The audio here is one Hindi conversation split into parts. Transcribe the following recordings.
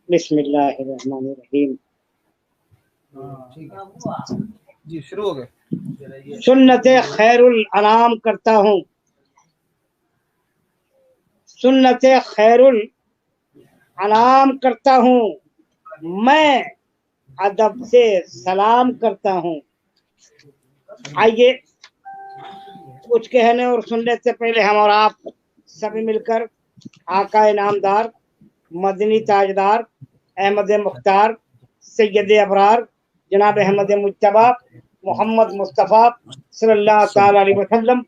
बिस्मिल्लाहिर्रहमानिर्रहीम। जी शुरू हो गए। सुन्नते खैरुल अनाम करता हूँ, सुन्नते खैरुल अनाम करता हूँ, मैं अदब से सलाम करता हूँ। आइए कुछ कहने और सुनने से पहले हम और आप सभी मिलकर आका नामदार, मदनी ताजदार, अहमद मुख्तार, सैयद अबरार, जनाब अहमद मुज्तबा मोहम्मद मुस्तफ़ा सल्लल्लाहु ताला अलैहि वसल्लम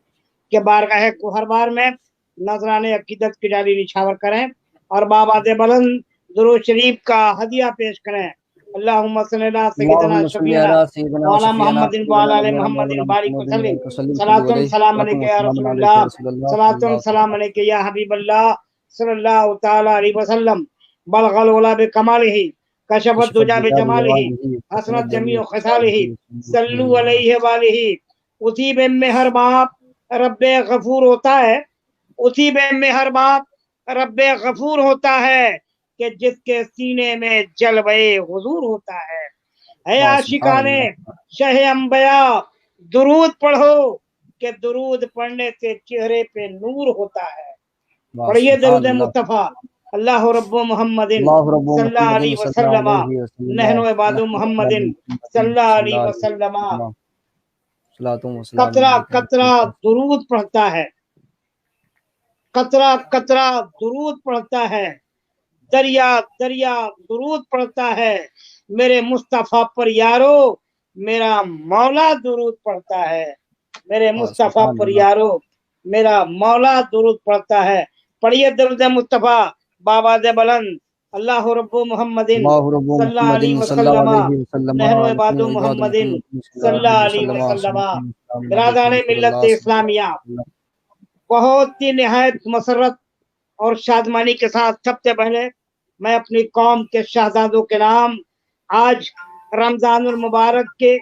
के बारगाह कुहरबार में नजराने अकीदत की डाली निछावर करें और बाबा दे बुलंद दुरूद शरीफ का हदिया पेश करें। अल्लाहुम्मा सल्ली अला सय्यिदना शफीना मौलाना मुहम्मदिन व अला आलि मुहम्मदिन बारिक वसल्लिम। सलातुन सलाम अलैका या रसूलल्लाह, सलातुन सलाम अलैका या हबीबल्लाह सल्लल्लाहु ताला अलैहि वसल्लम। बलगल उला बिकमालिही, कशफत दुजा बिजमालिही, हसनत जमीउ खसालिही, सल्लु अलैहि वालिही। उसी में हर बाप रब्बे गफूर होता है, उसी में हर बाप रब्बे गफूर होता है कि जिसके सीने में जलवे हुजूर होता है आशिकाने शहे अंबिया दुरूद पढ़ो कि दुरूद पढ़ने से चेहरे पे नूर होता है। पढ़िए दरूद मुस्तफा। अल्लाह रब्बु मुहम्मदिन सल्लल्लाहु अलैहि वसल्लम, नहनु इबादु मुहम्मदिन सल्लल्लाहु अलैहि वसल्लम। कतरा कतरा दुरूद पढ़ता है, कतरा कतरा दुरूद पढ़ता है, दरिया दरिया दुरूद पढ़ता है। मेरे मुस्तफा पर यारो मेरा मौला दुरूद पढ़ता है, मेरे मुस्तफा पर यारो मेरा मौला दुरूद पढ़ता है। पढ़िए दरूद मुस्तफा बाबा दे बुलंद। अल्लाह रब्बु मुहम्मदिन सल्लल्लाहु अलैहि वसल्लम, नहनु इबादु मुहम्मदिन सल्लल्लाहु अलैहि वसल्लम। बिरादराने मिल्लत इस्लामिया, बहुत ही निहायत मसरत और शादमानी के साथ सबसे पहले मैं अपनी कौम के शहजादों के नाम आज रमजानुल मुबारक के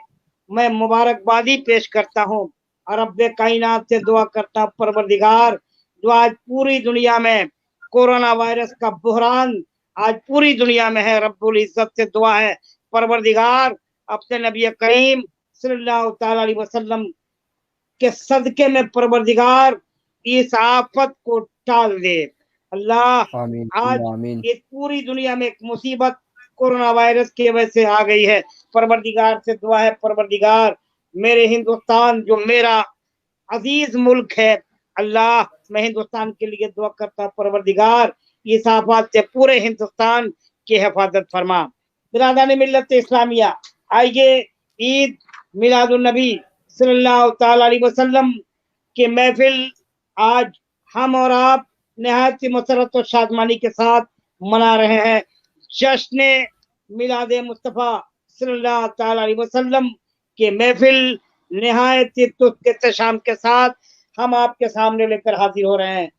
मैं मुबारकबादी पेश करता हूँ और रब्बे कायनात से दुआ करता हूँ, परवरदिगार जो आज पूरी दुनिया में कोरोना वायरस का बुहरान आज पूरी दुनिया में है, रब्बुल इज्जत से दुआ है परवरदिगार अपने नबी करीम सल्लल्लाहु ताला अलैहि वसल्लम के सदके में परवरदिगार इस आफत को टाल दे। अल्लाह आज इस पूरी दुनिया में एक मुसीबत कोरोना वायरस की वजह से आ गई है, परवरदिगार से दुआ है परवरदिगार मेरे हिंदुस्तान जो मेरा अजीज मुल्क है, अल्लाह मैं हिंदुस्तान के लिए दुआ करता हूँ परवरदिगार इस आफत से पूरे हिंदुस्तान की हिफाजत फरमा। बिरादराने मिल्लत इस्लामिया, आइए ईद मिलादुन नबी सल्लल्लाहु ताला अलैहि वसल्लम की महफिल आज हम और आप निहायत ही मसरत और शादमानी के साथ मना रहे हैं। जश्न मिलादे मुस्तफ़ा सल्लल्लाहु ताला अलैहि वसल्लम के महफिल निहायत ही तुस्क इख्तिशाम के साथ हम आपके सामने लेकर हाजिर हो रहे हैं।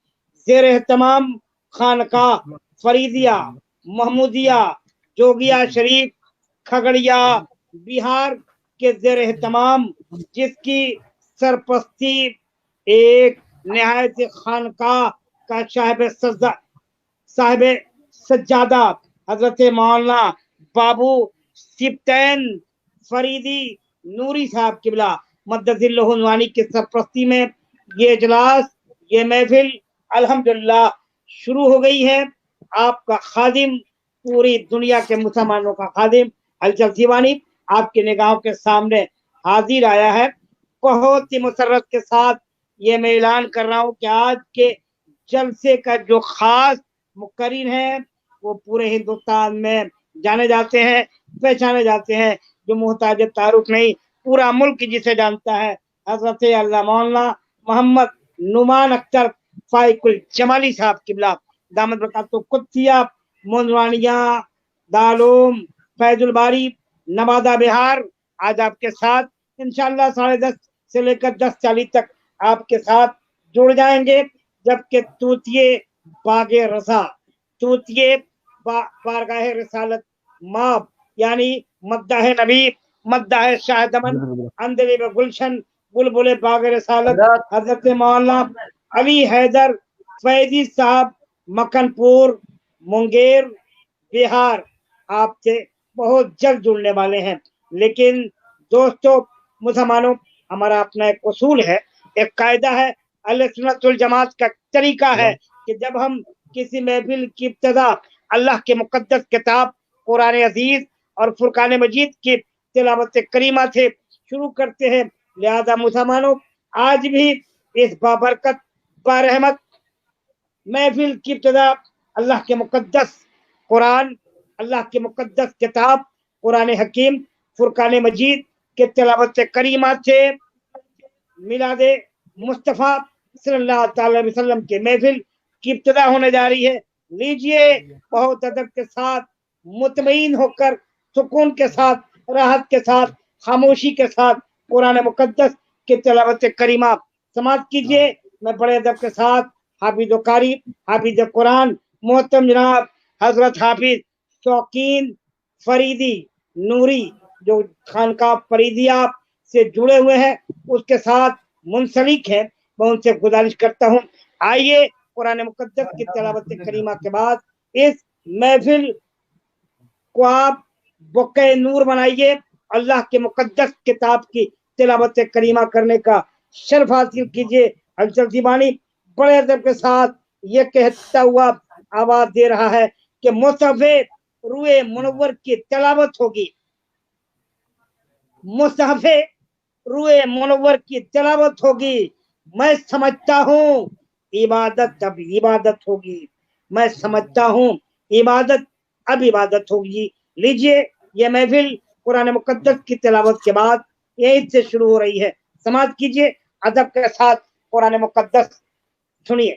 ज़ेर एहतमाम खानका फरीदिया महमूदिया जोगिया शरीफ खगड़िया बिहार के ज़ेर एहतमाम, जिसकी सरपरस्ती एक निहायत खानका का साहिब सज्जादा हजरत मौलाना बाबू सिब्तैन फरीदी नूरी साहब किबला मद्दजिल्लहु नूरानी की सरपरस्ती में ये इजलास ये महफिल अल्हम्दुलिल्लाह शुरू हो गई है। आपका खादिम पूरी दुनिया के मुसलमानों का खादिम हलचल दीवानी आपकी निगाहों के सामने हाजिर आया है। बहुत ही मुसर्रत के साथ ये मैं ऐलान कर रहा हूँ कि आज के जलसे का जो खास मुकर्रिर है वो पूरे हिंदुस्तान में जाने जाते हैं, पहचाने जाते हैं, जो मोहताज तारुफ नहीं पूरा मुल्क जिसे जानता है, हजरत अल्लाह मौलाना मोहम्मद नुमान अख्तर फाइकुल जमाली साहब किबला दामद बरकातुहू कुद्सिया मुनवानिया दालूम फैजुल बारी नवादा बिहार आज आपके साथ इंशाअल्लाह 10:30 से लेकर 10:40 तक आपके साथ जुड़ जाएंगे। जबकि तूतिये बागे रजा तूतिये बारगाह रिसालत माप यानी मद्दाह नबी मद्दाह शाहदमन अंदरे में गुलशन बुलबुले बागे रिसालत हजरत मौलाना अली हैदर फैजी साहब मक्खनपुर, मुंगेर, बिहार आपसे बहुत जल्द जुड़ने वाले हैं। लेकिन दोस्तों मुसलमानों, हमारा अपना एक उसूल है, एक कायदा है, अहले सुन्नत वल जमात का तरीका है कि जब हम किसी महफिल की इब्तिदा अल्लाह के मुकद्दस किताब कुरान अजीज और फुरकान मजीद की तिलावत करीमा से शुरू करते हैं। लिहाजा मुसलमानों, आज भी इस बाबरकत बारहमत महफिल की इब्तिदा अल्लाह के मुकद्दस कुरान, अल्लाह की मुकद्दस किताब कुरान हकीम फुरकान मजीद के तिलावत करीमा से मिलादे मुस्तफ़ा सल्लल्लाहु अलैहि वसल्लम के महफिल की इब्तिदा होने जा रही है। लीजिए बहुत अदब के साथ, मुतमईन होकर, सुकून के साथ, राहत के साथ, खामोशी के साथ कुरान मुकद्दस के तिलावत करीमा समाप्त कीजिए। मैं बड़े अदब के साथ हाफिज कारी, हाफिज कुरान, मोहतरम जनाब हजरत हाफिज शौकीन फरीदी नूरी, जो खानका फरीदिया से जुड़े हुए हैं, उसके साथ मुंसलिक है, मैं उनसे गुजारिश करता हूँ, आइए कुरान मुकद्दस की तिलावत करीमा के बाद इस महफिल को आप बुक़े नूर बनाइए। अल्लाह के मुकद्दस किताब की तिलावत करीमा करने का शर्फ हासिल कीजिए। हजरत दीवानी बड़े अदब के साथ ये कहता हुआ आवाज दे रहा है कि मुस्तफ़े रूए मुनव्वर की तिलावत होगी, मुस्तफ़े रूए मुनव्वर की तिलावत होगी। मैं समझता हूँ इबादत अब इबादत होगी, मैं समझता हूँ इबादत अब इबादत होगी। लीजिए ये महफिल कुरान मुकद्दस की तिलावत के बाद यहीं से शुरू हो रही है, समाप्त कीजिए अदब के साथ कुरान मुकद्दस सुनिए।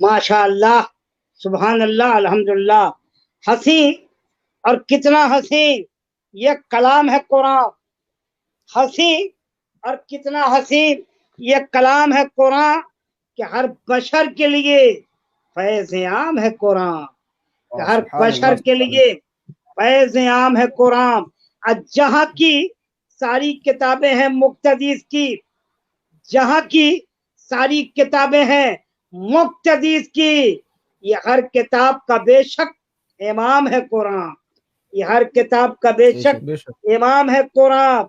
माशाअल्लाह, सुभान अल्लाह, अल्हम्दुलिल्लाह। हंसी और कितना हंसी, ये कलाम है कुरान। हंसी और कितना हंसी, ये कलाम है कुरान कि हर बशर के लिए फैज़ आम है कुरान, कि हर बशर के लिए फैज़ आम है कुरान। जहाँ की सारी किताबें हैं मुक्तदीस की, जहाँ की सारी किताबें हैं मुक्तदीस की, ये हर किताब का बेशक इमाम है कुरान। ये हर किताब का बेशक बेशक इमाम है कुरान।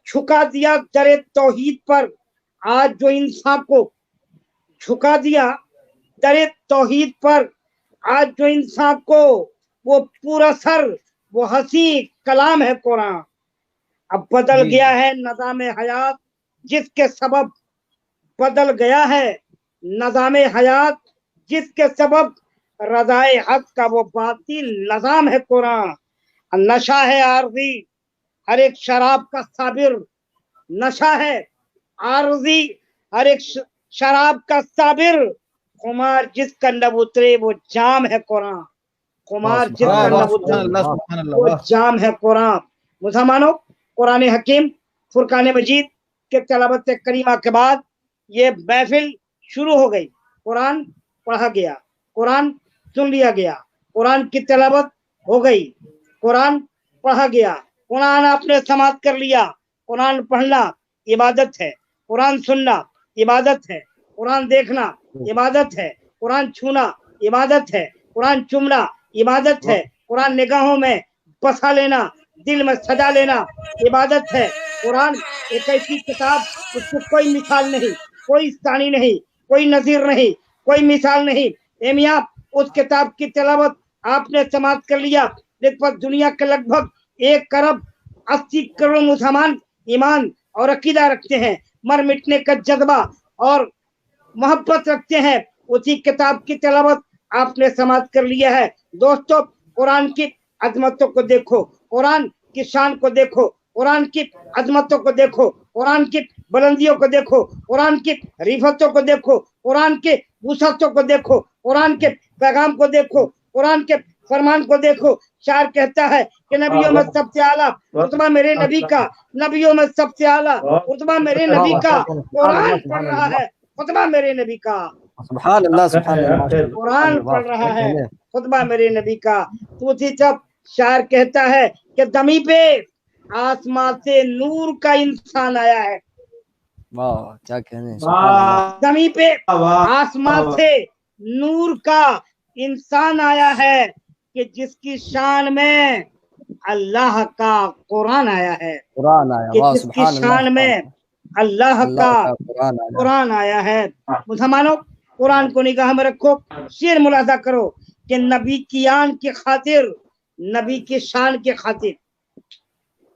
झुका दिया दरे तौहीद पर, आज जो इंसान को झुका दिया दरे तौहीद पर, आज जो इंसान को वो पूरा सर, वो हंसी कलाम है कुरान। अब बदल जी। गया है निज़ाम हयात, जिसके सबब बदल गया है निज़ाम हयात, जिसके सबब रज़ाए हक का वो बातिल निज़ाम है कुरान। नशा है आरज़ी हर एक शराब का साबिर, नशा है आरज़ी हर एक शराब का साबिर। खुमार जिसका लब उतरे वो जाम है कुरान, खुमार जिसका वाह वाह लब सुभान उतरे अल्लाह सुभान अल्लाह वो वाह। जाम है कुरान। मुसलमानों, कुरान हकीम फुरकान मजीद के तलावत करीमा के बाद ये महफिल शुरू हो गई। कुरान पढ़ा गया, कुरान सुन लिया गया, कुरान की तलावत हो गई, कुरान पढ़ा गया, कुरान आपने समाप्त कर लिया। कुरान पढ़ना इबादत है, कुरान सुनना इबादत है, कुरान देखना इबादत है, कुरान छूना इबादत है, कुरान चूमना इबादत है, कुरान निगाहों में बसा लेना, दिल में सजा लेना इबादत है। कुरान एक ऐसी किताब, उसको कोई मिसाल नहीं, कोई सानी नहीं, कोई नजीर नहीं, कोई मिसाल नहीं। ए मियां, उस किताब की तिलावत आपने समाप्त कर लिया, लेकिन दुनिया के लगभग 1 अरब 80 करोड़ मुसलमान ईमान और अकीदा रखते हैं, मर मिटने का जज्बा और मोहब्बत रखते हैं। उसी किताब की तिलावत आपने समाप्त कर लिया है। दोस्तों, कुरान की अजमतों को देखो, कुरान की शान को देखो, कुरान की अजमतों को देखो, कुरान की बुलंदियों को देखो, कुरान की रिफतों को देखो, कुरान के वुसअतों को देखो, कुरान के पैगाम को देखो, कुरान के फरमान को देखो। शायर कहता है कि नबियों में सबसे आला रुतबा मेरे नबी का, नबियों में सबसे आला रुतबा मेरे नबी का। कुरान पढ़ रहा है, खुतबा मेरे नबी का। सुभान अल्लाह सुभान अल्लाह। कुरान पढ़ रहा है, खुतबा मेरे नबी का। तो उसी जब शायर कहता है कि दमी पे आसमां से नूर का इंसान आया है, वाह क्या कहने, सुभान अल्लाह। जमी पे आसमां से नूर का इंसान आया है कि जिसकी शान में अल्लाह का कुरान आया है, कुरान आया, कि वाह जिसकी सुभान अल्लाह। शान में अल्लाह का कुरान आया। कुरान आया है। मुसलमानों, कुरान को निगाह में रखो, शेर मुलाजा करो कि नबी की आन की खातिर, नबी की शान की खातिर,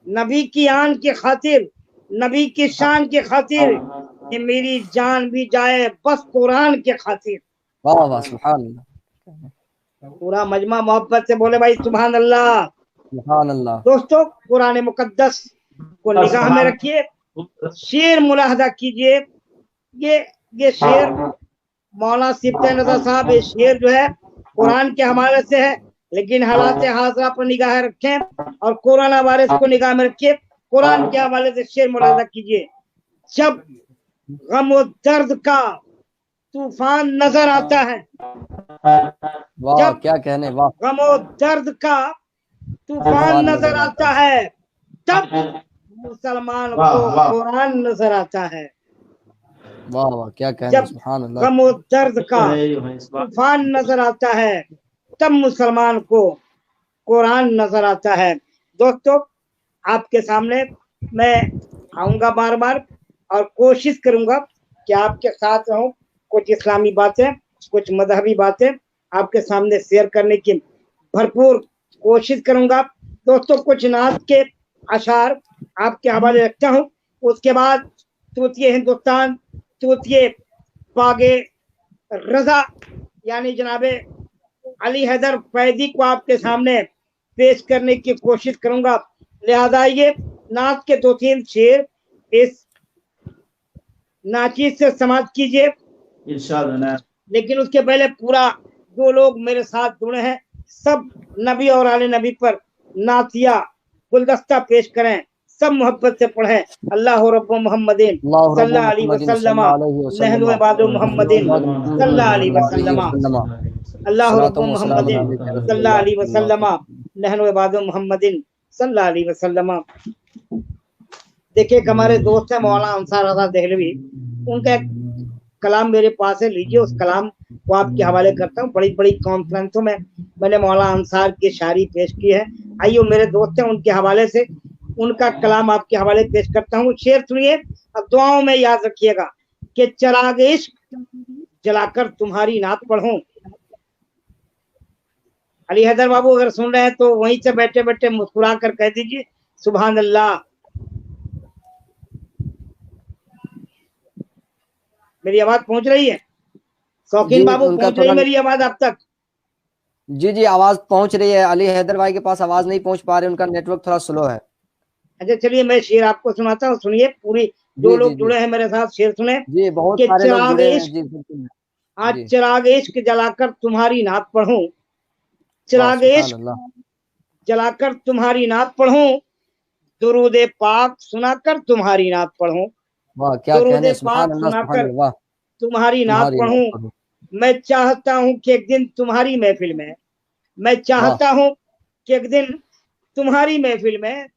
नबी की आन की खातिर, नबी की शान की खातिर कि मेरी जान भी जाए बस कुरान के खातिर। वाह वाह सुभान अल्लाह। पूरा मजमा मोहब्बत से बोले भाई सुभान अल्लाह। सुभान अल्लाह। दोस्तों, कुरान मुकद्दस को निगाह में रखिए, शेर मुलाहजा कीजिए। ये शेर मौलाना सिफ्त नजर साहब, ये शेर जो है कुरान के हवाले से है, लेकिन हालात हाजरा पर निगाह रखें और कोरोना वायरस को निगाह में रखिए। कुरान के हवाले से शेर मुलाहजा कीजिए। जब गम और दर्द का तूफान नजर आता है, वाह जब क्या कहने, वाह। गम और दर्द का तूफान नजर आता है, तब मुसलमान को कुरान नजर आता है। वाह वाह क्या कहने, जब सुभान अल्लाह। गम और दर्द का तूफान नजर आता है, तब मुसलमान को कुरान नजर आता है। दोस्तों, आपके सामने मैं आऊंगा बार बार और कोशिश करूंगा कि आपके साथ रहूं। कुछ इस्लामी बातें, कुछ मजहबी बातें आपके सामने शेयर करने की भरपूर कोशिश करूंगा। दोस्तों, कुछ नात के अशार आपके हवाले रखता हूं। उसके बाद तूतिए हिंदुस्तान, तूतिए बागे रजा यानी जनाबे अली हैदर फैजी को आपके सामने पेश करने की कोशिश करूंगा। लिहाजा ये नात के 2-3 शेर इस नाचीज से समाप्त कीजिए इंशाअल्लाह। लेकिन उसके पहले पूरा जो लोग मेरे साथ जुड़े हैं, सब नबी और आले नबी पर नातिया गुलदस्ता पेश करें, सब मोहब्बत से पढ़ें। अल्लाह रब्बु मुहम्मदिन सल्लल्लाहु अलैहि वसल्लम, नहनु इबादु मुहम्मदिन सल्लल्लाहु अलैहि वसल्लम, अल्लाह रब्बु मुहम्मदिन सल्लल्लाहु अलैहि वसल्लम, नहनु इबादु मुहम्मदिन सल्लल्लाहु अलैहि वसल्लम। देखिए, हमारे दोस्त है मौलाना अंसार रज़ा देहलवी, उनका एक कलाम मेरे पास है, लीजिए। उस कलाम को आपके हवाले करता हूँ। बड़ी बड़ी कॉन्फ्रेंसों में मैंने मौला अंसार की शायरी पेश की है। आइयो मेरे दोस्त हैं, उनके हवाले से उनका कलाम आपके हवाले पेश करता हूँ। शेर सुनिए और दुआओं में याद रखिएगा कि चिराग इश्क जलाकर तुम्हारी नात पढ़ूं। अली हैदर बाबू अगर सुन रहे हैं तो वहीं से बैठे बैठे मुस्कुरा कर कह दीजिए सुभान अल्लाह। मेरी आवाज पहुंच रही है? शौकीन जी बाबू उनका पहुंच रही थोड़ा, मेरी आवाज आप तक? जी जी आवाज पहुंच रही है, अली हैदर भाई के पास आवाज नहीं पहुंच पा रही, उनका नेटवर्क थोड़ा स्लो है। अच्छा चलिए मैं शेर आपको सुनाता हूँ, सुनिए पूरी। जो जी जी लोग जी जुड़े हैं मेरे साथ शेर सुने जी, बहुत कि सारे लोग चिराग जुड़े हैं इश्क, जी, बिल्कुल। आज जी, चिराग इश्क जलाकर तुम्हारी नात पढ़ूं। वाह चिराग सुभान इश्क अल्लाह। जलाकर तुम्हारी नात पढ़ूं, दुरूद पाक सुनाकर तुम्हारी नात पढ़ूं। वाह क्या दुरूद कहने, सुभान पाक अल्लाह सुभान सुनाकर अल्लाह। वाह, तुम्हारी नात तुम्हारी नाम पढ़ूं। पढ़ो। मैं चाहता हूं कि एक दिन तुम्हारी महफिल में, मैं वाह, चाहता हूं कि एक दिन तुम्हारी महफिल में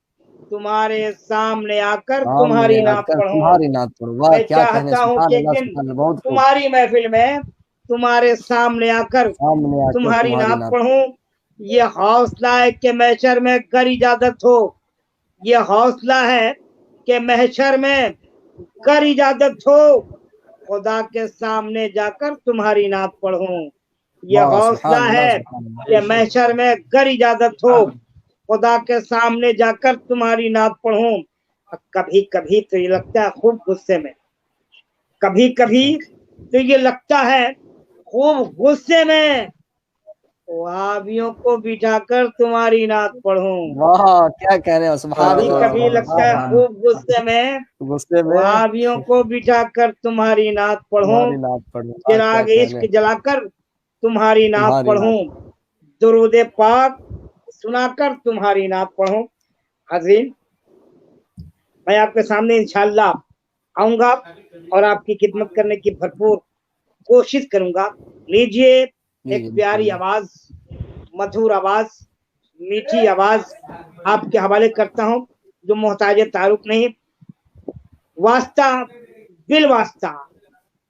तुम्हारे सामने आकर सामने तुम्हारी नात आकर पढ़ूं। तुम्हारी नाम पढ़ो। वाह मैं क्या कहने, चाहता हूं सुभान कि एक अल्लाह दिन सुभान अल्लाह, बहुत खूब। तुम्हारी महफिल में तुम्हारे सामने आकर सामने आकर तुम्हारी तुम्हारी नात नाम। पढ़ूं। ये हौसला है कि महशर में कर इजाजत हो, ये हौसला है कि महशर में कर इजाजत हो, खुदा के सामने जाकर तुम्हारी नात पढ़ूं। ये वाह हौसला सुभान अल्लाह है सुभान अल्लाह। कि महशर में कर इजाजत हो, खुदा के सामने जाकर तुम्हारी नात पढ़ूं। कभी कभी तो ये लगता है खूब गुस्से में, कभी कभी तो ये लगता है खूब गुस्से में, वहाबियों को बिठाकर तुम्हारी नात पढ़ूं। वाह क्या कहने, सुभान कभी अल्लाह कभी सुभान अल्लाह। लगता वाह है वाह, खूब गुस्से में, गुस्से में वहाबियों को बिठाकर तुम्हारी नात पढ़ूं। तुम्हारी नाम पढ़ो। वाह क्या चिराग इश्क कहने, जलाकर तुम्हारी नात तुम्हारी नाम। पढ़ूं, दुरूद पाक सुनाकर तुम्हारी नात पढ़ूं। हाज़रीन, मैं आपके सामने इंशाअल्लाह आऊंगा और आपकी खिदमत करने की भरपूर कोशिश करूंगा। लीजिए जी एक जी प्यारी बिल्कुल। आवाज, मधुर आवाज, मीठी आवाज आपके हवाले करता हूं, जो मोहताज तारुफ नहीं, वास्ता बिल वास्ता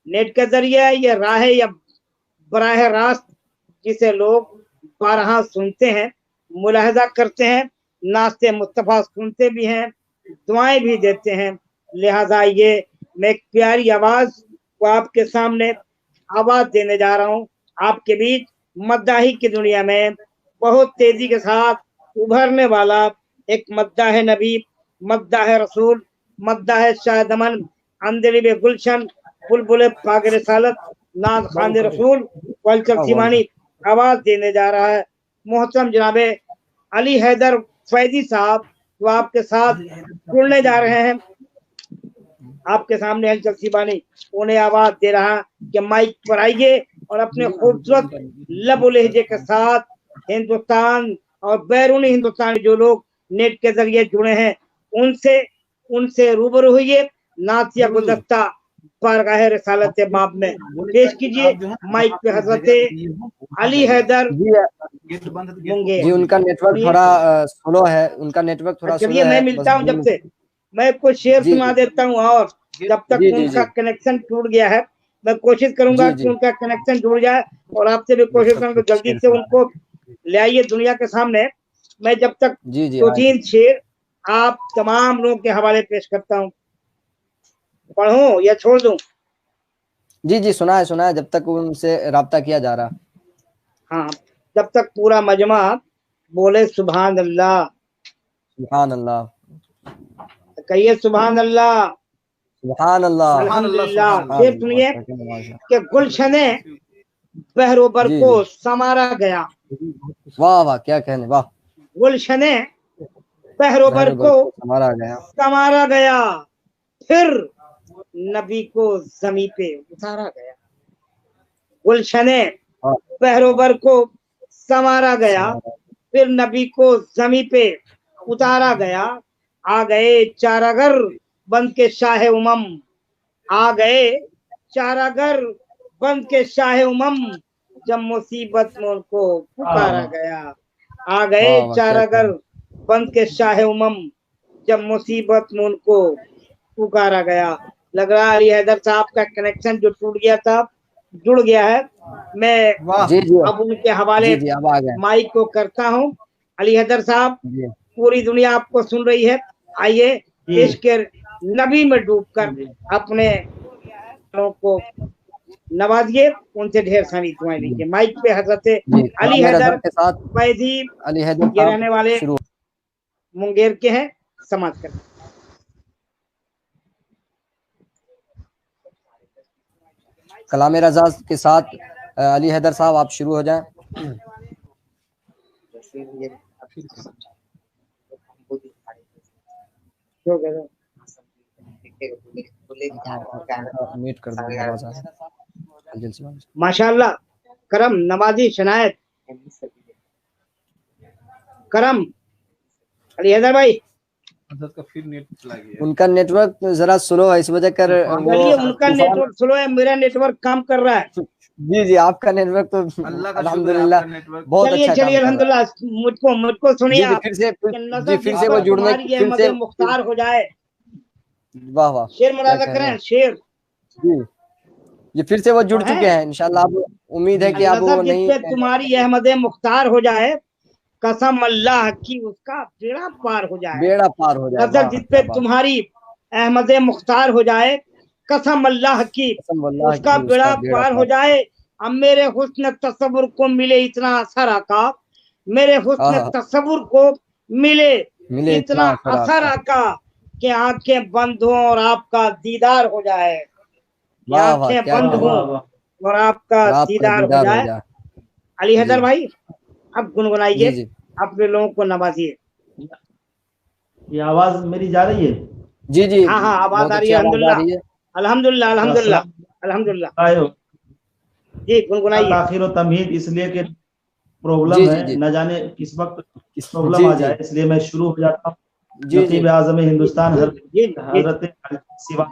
नेट के जरिए ये राह या बराह रास्त जिसे लोग बारहा सुनते हैं, मुलाहजा करते हैं, नाश्ते मुस्तफ़ा सुनते भी हैं, दुआएं भी देते हैं। लिहाजा ये मैं एक प्यारी आवाज को आपके सामने आवाज देने जा रहा हूँ। आपके बीच मद्दाही की दुनिया में बहुत तेजी के साथ उभरने वाला एक मद्दाह नबी, मद्दाह रसूल, मद्दाह शाहदमन, अंदरिब गुलशन, बुलबुल पाक रिसालत, नाज खान रसूल वलचल वाह वाह। सीमानी आवाज देने जा रहा है। मोहतरम जनाबे अली हैदर फैजी साहब जो आपके साथ जुड़ने जा रहे हैं, आपके सामने हलचल सीबानी उन्हें आवाज दे रहा कि माइक पर आइए और अपने खूबसूरत लबो लहजे के साथ हिंदुस्तान और बैरूनी हिंदुस्तान जो लोग नेट के जरिए जुड़े हैं उनसे उनसे रूबरू हुई। नासिया गुलदस्ता बारगाह रिसालत बाब में पेश कीजिए माइक पे हजरत अली हैदर जी मुंगेर। जी, उनका नेटवर्क सुनिए, थोड़ा स्लो है, उनका नेटवर्क थोड़ा स्लो चलिए मैं है, बस मिलता हूँ 2 जब मिनट। से, मैं कुछ शेर जी सुना जी देता हूँ और जब तक जी जी उनका जी कनेक्शन टूट गया है मैं कोशिश करूंगा जी कि जी उनका कनेक्शन जुड़ जाए और आपसे भी कोशिश करूंगा जल्दी से उनको ले आइए दुनिया के सामने। मैं जब तक जी जी दो हाँ तीन शेर आप तमाम लोगों के हवाले पेश करता हूँ, पढ़ूं या छोड़ दूं? जी जी, सुना है, जब तक उनसे राब्ता किया जा रहा। हाँ, जब तक पूरा मजमा बोले सुभान अल्लाह, सुभान अल्लाह कहिए सुभान अल्लाह, सुभान अल्लाह। अल्हम्दुलिल्लाह। सुभान शेर अल्लाह सुनिए क्या कहने, माशा। कि गुलशने बहरोबर जी को जी, समारा गया, वाह वाह क्या कहने, वाह। गुलशने बहरोबर बहरोबर को को संवारा गया। संवारा गया, फिर नबी को जमी पे उतारा गया। गुलशने हाँ, बहरोबर को संवारा गया, संवारा। फिर नबी को जमी पे उतारा गया। आ गए चारागर बन के शाह उमम, आ गए चारागर बन के शाह उमम, जब मुसीबत में उनको पुकारा गया। आ गए वाह वाह क्या चारागर कहने। बन के शाह उमम, जब मुसीबत में उनको पुकारा गया। लग रहा है अली हैदर साहब का कनेक्शन जो टूट गया था जुड़ गया है। मैं वाह जी जी अब उनके हवाले जी जी अब आ गए माइक को करता हूँ। अली हैदर साहब, जी पूरी दुनिया आपको सुन रही है, आइए जी इश्क नबी में डूबकर अपने लोगों को नवाजिए, उनसे ढेर सारी दुआएं जी लीजिए। माइक पे हजरत जी अली कलाम रजा हैदर के साथ फैजी, अली हैदर ये रहने साहब वाले शुरू। मुंगेर के हैं, समाज कर। कलाम रजा के साथ अली हैदर साहब आप शुरू हो जाएं। म्यूट कर दो, आवाज आ रही है। जल्दी से माशाल्लाह, करम नवाजी शनायत करम। अली हैदर भाई, हजरत का फिर नेट चला गया। उनका नेटवर्क जरा स्लो है, इस वजह कर वो चलिए, उनका तूफान। नेटवर्क स्लो है, मेरा नेटवर्क काम कर रहा है। जी जी आपका नेटवर्क तो अल्लाह का शुक्र है, अल्हम्दुलिल्लाह आपका नेटवर्क बहुत चलिए अच्छा चलिए, काम कर रहा है। अल्हम्दुलिल्लाह, मुझको सुनिए जी जी आप फिर से कि जी नजर फिर जिस से वो पर जुड़ने तुम्हारी फिर अहमद से मुख्तार हो जाए। वाह वाह शेर क्या मुरादा कह रहे करें, हैं शेर। जी जी फिर से वो जुड़ पढ़ें। चुके हैं इंशाल्लाह। अब उम्मीद है कि अब वो नजर जिस नहीं पे तुम्हारी अहमद मुख्तार हो जाए, कसम अल्लाह की उसका बेड़ा पार हो जाए। बेड़ा पार हो जाए। नजर वाह जिस क्या पे बात, तुम्हारी अहमद मुख्तार हो जाए, कसम अल्लाह की कसम वल्लाह उसका की बेड़ा उसका बेड़ा पार हो पार। जाए। अब मेरे हुस्न तसव्वुर को मिले इतना असर आका, मेरे हुस्न आहा तसव्वुर को मिले मिले इतना इतना असर असर आपका। आका कि आंखें बंद हो और आपका दीदार हो जाए। कि वाह वाह आंखें क्या बंद कह हो रहे हैं, और आपका और आपका दीदार हो दीदार हो जाए। जाए। अली हैदर जी भाई, अब गुनगुनाइए, जी जी अपने लोगों को नवाजिए। ये आवाज मेरी जा रही है? जी जी हाँ हाँ, आवाज बहुत आ रही अच्छी है, आवाज आ अल्हम्दुलिल्लाह रही है। अल्हम्दुलिल्लाह तो अल्हम्दुलिल्लाह अस्सलाम अल्हम्दुलिल्लाह। आए हो। जी गुनगुनाइए। ताखिर और तमहीद इसलिए कि जी प्रॉब्लम जी है, जी न जाने किस वक्त प्रॉब्लम जी आ जी जाए, इसलिए मैं शुरू हो जाता हूँ। जी जी नकीब आज़म हिंदुस्तान जी जी हजरत सिवा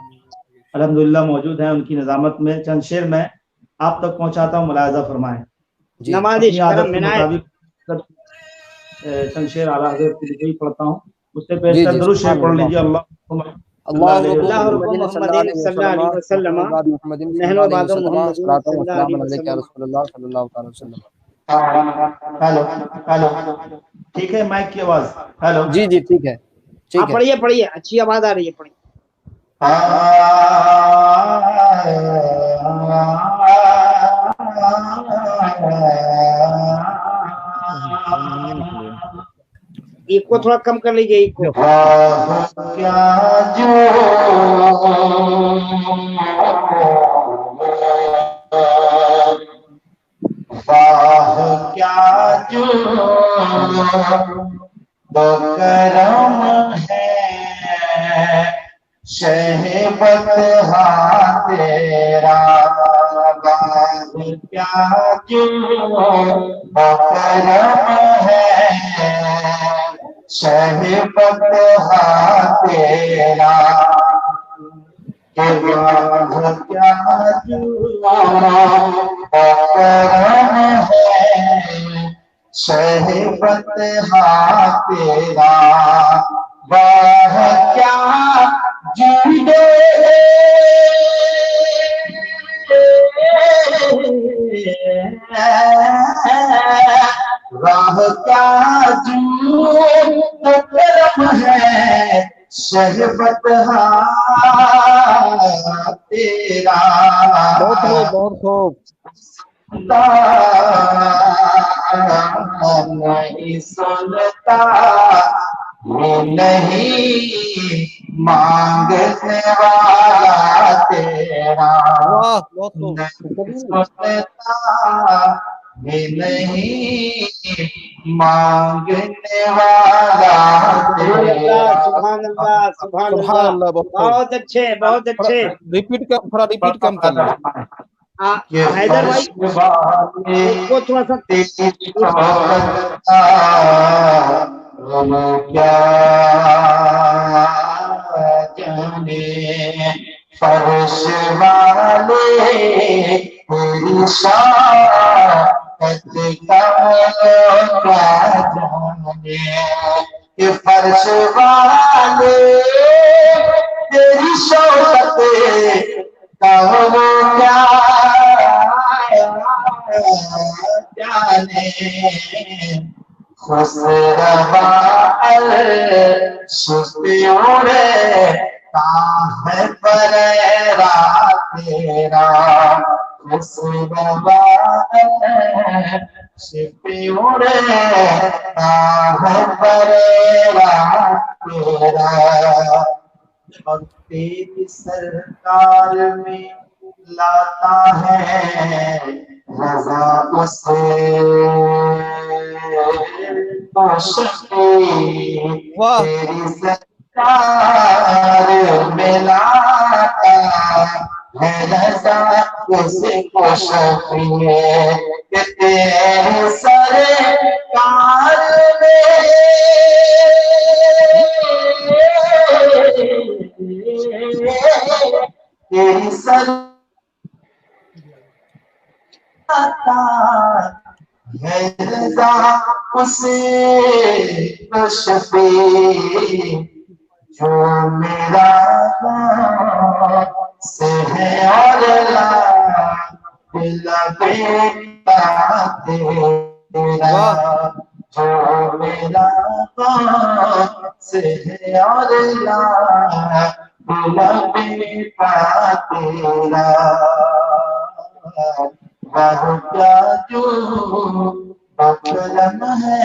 अल्हम्दुलिल्लाह मौजूद हैं, उनकी निजामत में चंद शेर मैं आप तक पहुंचाता हूँ, मुलाहिजा फरमाएं। जी नवाजिश अपनी आदत करम के इनायत। मुताबिक चंद शेर आला हजरत की लिखी पढ़ता हूँ, उससे जी पेशतर जी दरूद शेर सुभान पढ़ अल्लाह। लीजिए। अल्लाह रब्बु अल्लाह रब्बु मुहम्मदिन सल्लल्लाहु मोहम्मदिन अलैहि सल्लल्लाहु वसल्लम अलैहि वसल्लम, व बाद मुहम्मदिन नहनु सल्लल्लाहु अलैहि बादो वसल्लम मोहम्मदिन सलातो व सल्लल्लाहु सलाम अलैहि अलैका या वसल्लम। रसूलल्लाह सल्लल्लाहु अलैहि वसल्लम। हेलो हेलो, ठीक है, माइक की आवाज। हेलो जी जी ठीक है ठीक आप है। पढ़िए पढ़िए, अच्छी आवाज आ रही है, पढ़िए। इको थोड़ा कम कर लीजिए, इको। क्या जो वाह क्या जो करम है, शहबत तेरा। वाह क्या जो करम है, शहबत तेरा। के वाह क्या जो करम है, शहबत तेरा। वाह क्या जुड़े राह क्या जू करम है, शहबत तेरा। बहुत खूब बहुत खूब। नहीं सुनता नहीं मांगने वाला तेरा। वाह बहुत खूब। नहीं सुनता नहीं मांगने वाला सुभान अल्लाह तेरा। सुभान अल्लाह सुभान सुभान अल्लाह। अल्लाह, बहुत खूब। बहुत अच्छे बहुत अच्छे। थोड़ा रिपीट कम कर लो। हैदर भाई, इको थोड़ा सा क्या जाने फर्श वाले तेरी शान क्या जाने, ये फर्श वाले तेरी शौकत क्या खुसरवा अर्श पे उड़ता है बरेरा तेरा, खुसरवा अर्श पे उड़ता है बरेरा तेरा। और तेरी सरकार में लाता है रज़ा उसे वाह। तेरी सरकार में लाता है रज़ा उसे खुशबू तेरी सरकार तेरी सरकार है रज़ा उसे खुशबू जो मेरा से है और बेटा तेरा, जो मेरा से है और बेटा तेरा। वह क्या जो करम है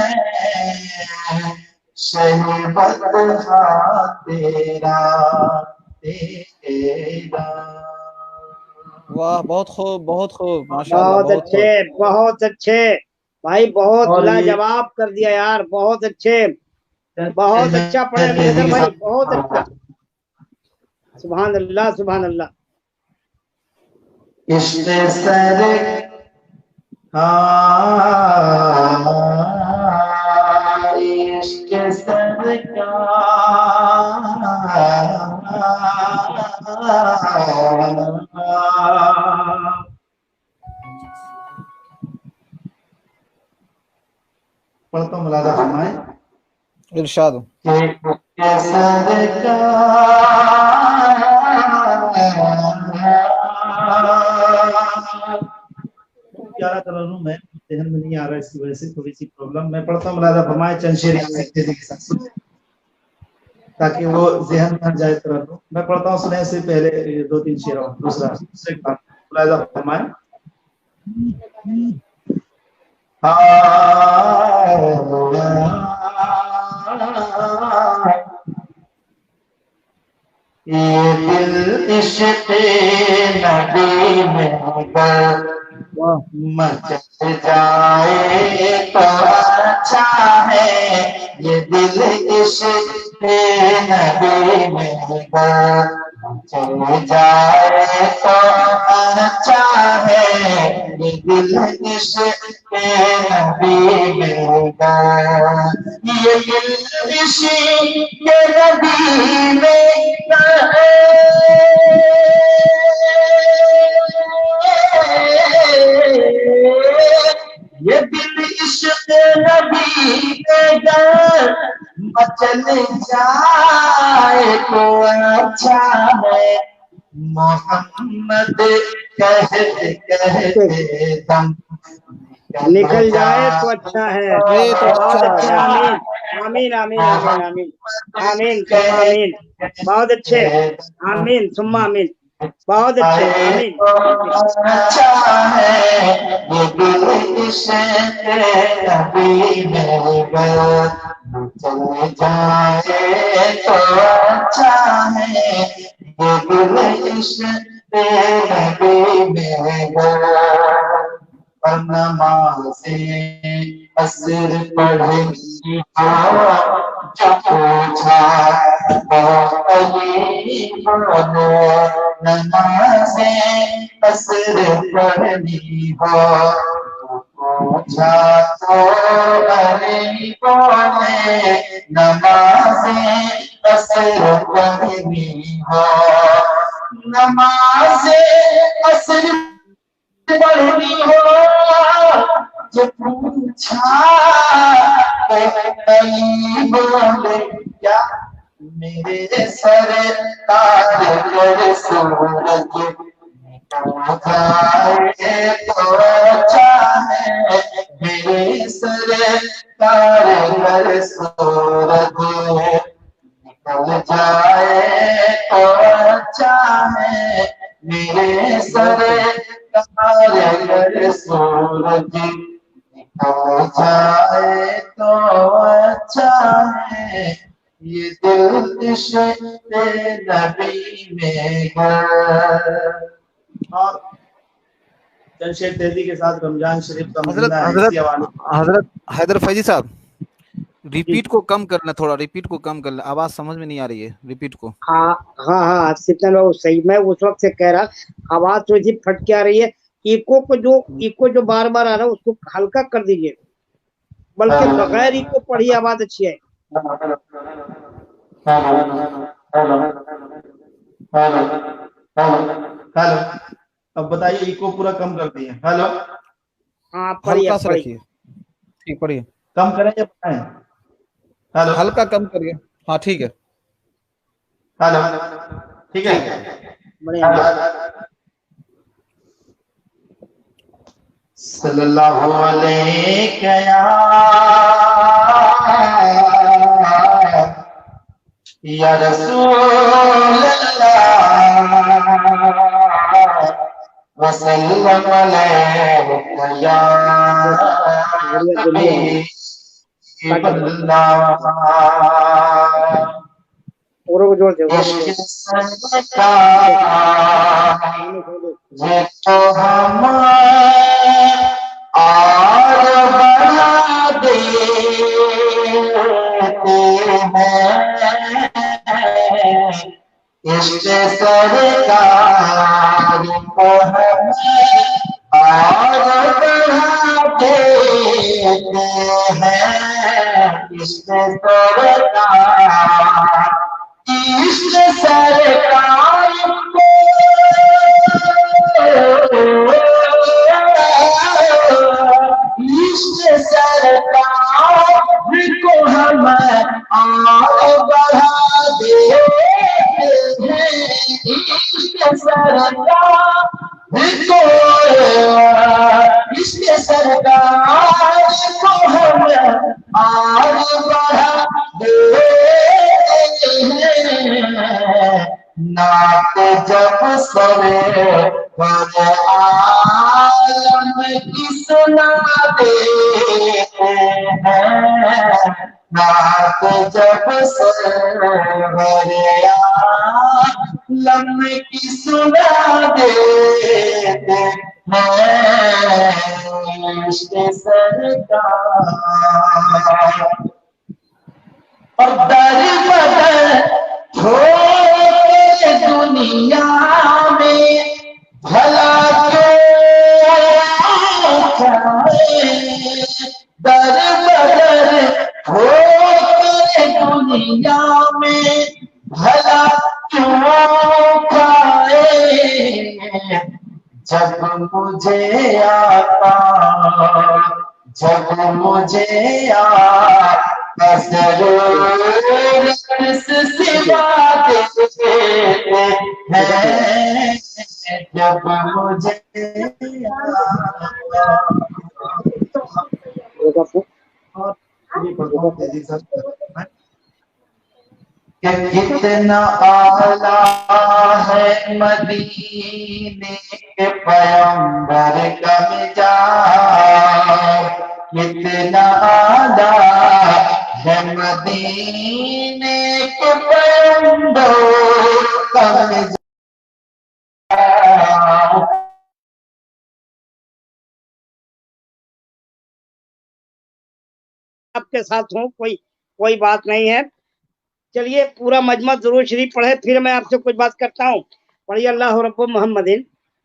शहीबत तेरा तेरा। वाह, बहुत खूब, बहुत खूब, माशाअल्लाह, बहुत अच्छे, बहुत अच्छे भाई, बहुत लाजवाब कर दिया यार, बहुत अच्छे, बहुत अच्छा पढ़े अली हैदर भाई, बहुत अच्छा। सुभान अल्लाह, सुभान अल्लाह। इश्क़ सर इश्क़ सरकार पढ़ता हूँ, मुलाज़ा फरमाएं। इरशाद। क्या कर रहा हूँ मैं, ध्यान में नहीं आ रहा है, इसकी वजह से थोड़ी सी प्रॉब्लम। मैं पढ़ता हूँ, मुलाज़ा फरमाएं, चंद शेर सीखते के साथ, ताकि वो ज़हन में जाए तरह। मैं पढ़ता हूँ, सुने से पहले 2-3 शेर और दूसरे बात मुलाज़ा फरमाएं। ये दिल इश्क़ नबी में मचल जाए तो अच्छा है, ये दिल इश्क़ नबी में चल जाए तो अच्छा है, ये दिल इश्क़ नबी में ये दिल इश्क़ नबी में ये दिल इश्क़ नबी के मचल जाए तो अच्छा है, मोहम्मद कहते कहते दम निकल जाए तो अच्छा है, बहुत अच्छे, आमीन आमीन आमीन आमीन आमीन सुम्मा आमीन, बहुत अच्छे, आमीन सुम्मा आमीन, बहुत अच्छे, आमीन। अच्छा है ये दिल इश्क़ नबी में चल जाए तो अच्छा है, ये दिल इश्क़ नबी में और नमाज़े असर पढ़ी जो पूछा अली बोलो, नमाज़े असर पढ़नी हो पूछा तो अली बोले, नमाज़े असर पढ़नी हो, नमाज़े असर पढ़नी हो जो पूछा बोले, क्या मेरे सरकार सूरज जाए तो अच्छा है मेरे सरकार घर सूरज निकल जाए तो अच्छा है मेरे सरकार घर सूरज निकल जाए तो अच्छा है ये दिल इश्क़ नबी में घर। और जमशेद तेजी के साथ रमजान शरीफ का हजरत महीना है, हजरत इसी हवाले से। हजरत हैदर फैजी साहब, रिपीट को कम करना, थोड़ा रिपीट को कम करना, आवाज समझ में नहीं आ रही है रिपीट को। हाँ हाँ हाँ सिप्तन बाबू सही, मैं उस वक्त से कह रहा आवाज थोड़ी सी फट के आ रही है। इको जो बार बार आ रहा है उसको हल्का कर दीजिए, बल्कि बगैर इको पढ़ी आवाज अच्छी है। हेलो, अब बताइए, इको पूरा कम कर दिए। हेलो, हाँ पढ़िए हल्का सा पढ़िए। रखिए, ठीक पढ़िए, कम करें या बताएं? हेलो, हल्का कम करिए। हाँ ठीक है, हेलो, ठीक है। बढ़िया। सल्लल्लाहु अलैहि या रसूल अल्लाह वसल्लम अलैका या हबीबल्लाह। और वो जोड़ दे इश्क़ सरकार ये तो हम और बढ़ा देते हैं। इश्क़ सरकार को हम और बढ़ा देते हैं। इश्क़ सरकार, इश्क़ सरकार को इश्क़ सरकार को हम और बढ़ा देते हैं। इश्क़ सरकार को इश्क़ सरकार को हम और बढ़ा देते हैं। नात जब सरे पर आलम की सुना देते हैं। नात जब सरे पर आलम की सुना देते हैं। इश्क़ सरकार और दर बदर थोड़े दुनिया में भला क्यों खाए। दर बदर थोड़े दुनिया में भला क्यों खाए। जब मुझे आता ज़रूरत सिवा देते हैं। जब मुझे और ये पढ़ता हूँ तेजी से। कि कितना आला है मदीने के पैगंबर का मिजाज। कितना आला है मदीने के पैगंबर का मिजाज। आपके साथ हूँ, कोई बात नहीं है। चलिए पूरा मजमा दुरूद शरीफ पढ़े, फिर मैं आपसे कुछ बात करता हूँ। पढ़िए अल्लाह रब्बु मोहम्मदिन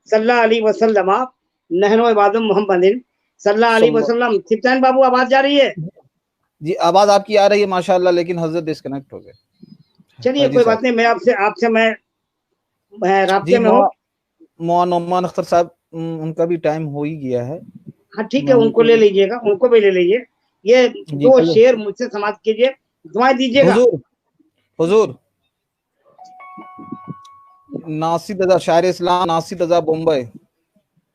सल्लल्लाहु अलैहि वसल्लम नहनु इबादु मोहम्मदिन सल्लल्लाहु अलैहि वसल्लम। सिप्तान बाबू आवाज जा रही है? जी आवाज आपकी आ रही है माशाल्लाह, लेकिन हजरत डिस्कनेक्ट हो गए। चलिए कोई बात नहीं, मैं आपसे मैं राब्ते में हूँ। मोहम्मद अख्तर साहब, उनका भी टाइम हो ही गया है। हाँ ठीक है, उनको ले लीजिएगा, उनको भी ले लीजिए। ये दो शेर मुझसे समाप्त कीजिए, दुआएं दीजिएगा। हुजूर नासिर रजा शायर इस्लाम नासिर रजा बम्बई,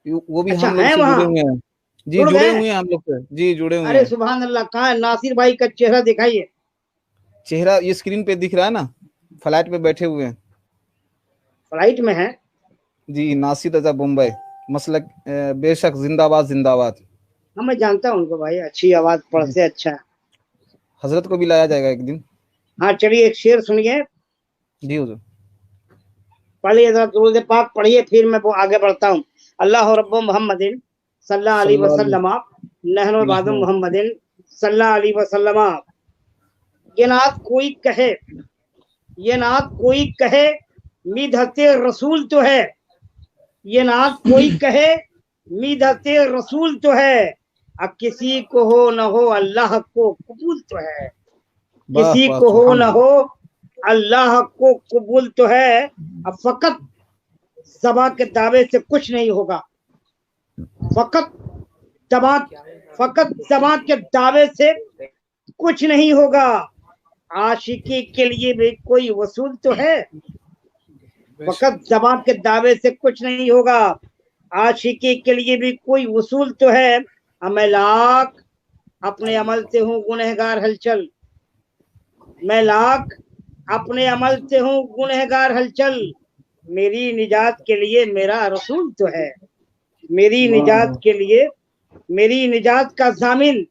वो भी अच्छा, हम लोग है से वहाँ? जुड़े हुए हैं जी, जुड़ जुड़े गए? हुए हैं हम लोग से जी, जुड़े हुए अरे हैं। सुभान अल्लाह, कहाँ है नासिर भाई का चेहरा दिखाइए। चेहरा ये स्क्रीन पे दिख रहा है ना, फ्लाइट पे बैठे हुए हैं फ्लाइट में है? जी, नासिर रजा बम्बई मसलक बेशक जिंदाबाद जिंदाबाद। हाँ मैं जानता हूँ उनको भाई, अच्छी आवाज पढ़ते अच्छा है। हजरत को भी लाया जाएगा एक दिन हाँ चलिए एक शेर सुनिए, जी हुजूर। पढ़िए जरा दुरूद पाक पढ़िए, फिर मैं वो आगे बढ़ता हूँ। अल्लाह रब्बु मुहम्मदिन सल्लल्लाहु अलैहि वसल्लम नहनु बादु मुहम्मदिन सल्लल्लाहु अलैहि वसल्लम। ये नात कोई कहे, ये नात कोई कहे मिदहते रसूल तो है, ये नात कोई कहे मिदहते रसूल तो है, अब किसी को हो न हो अल्लाह को कबूल तो है, किसी को हो न हो अल्लाह को कबूल तो है। अब फकत ज़बां के दावे से कुछ नहीं होगा, फकत ज़बां के दावे से कुछ नहीं होगा, आशिकी के लिए भी कोई वसूल तो है, फकत ज़बां के दावे से कुछ नहीं होगा, आशिकी के लिए भी कोई वसूल तो है। मैं लाख अपने अमल से हूँ गुनहगार हलचल, मैं लाख अपने अमल से हूँ गुनहगार हलचल, मेरी निजात के लिए मेरा रसूल तो है, मेरी निजात के लिए मेरी निजात का जामिन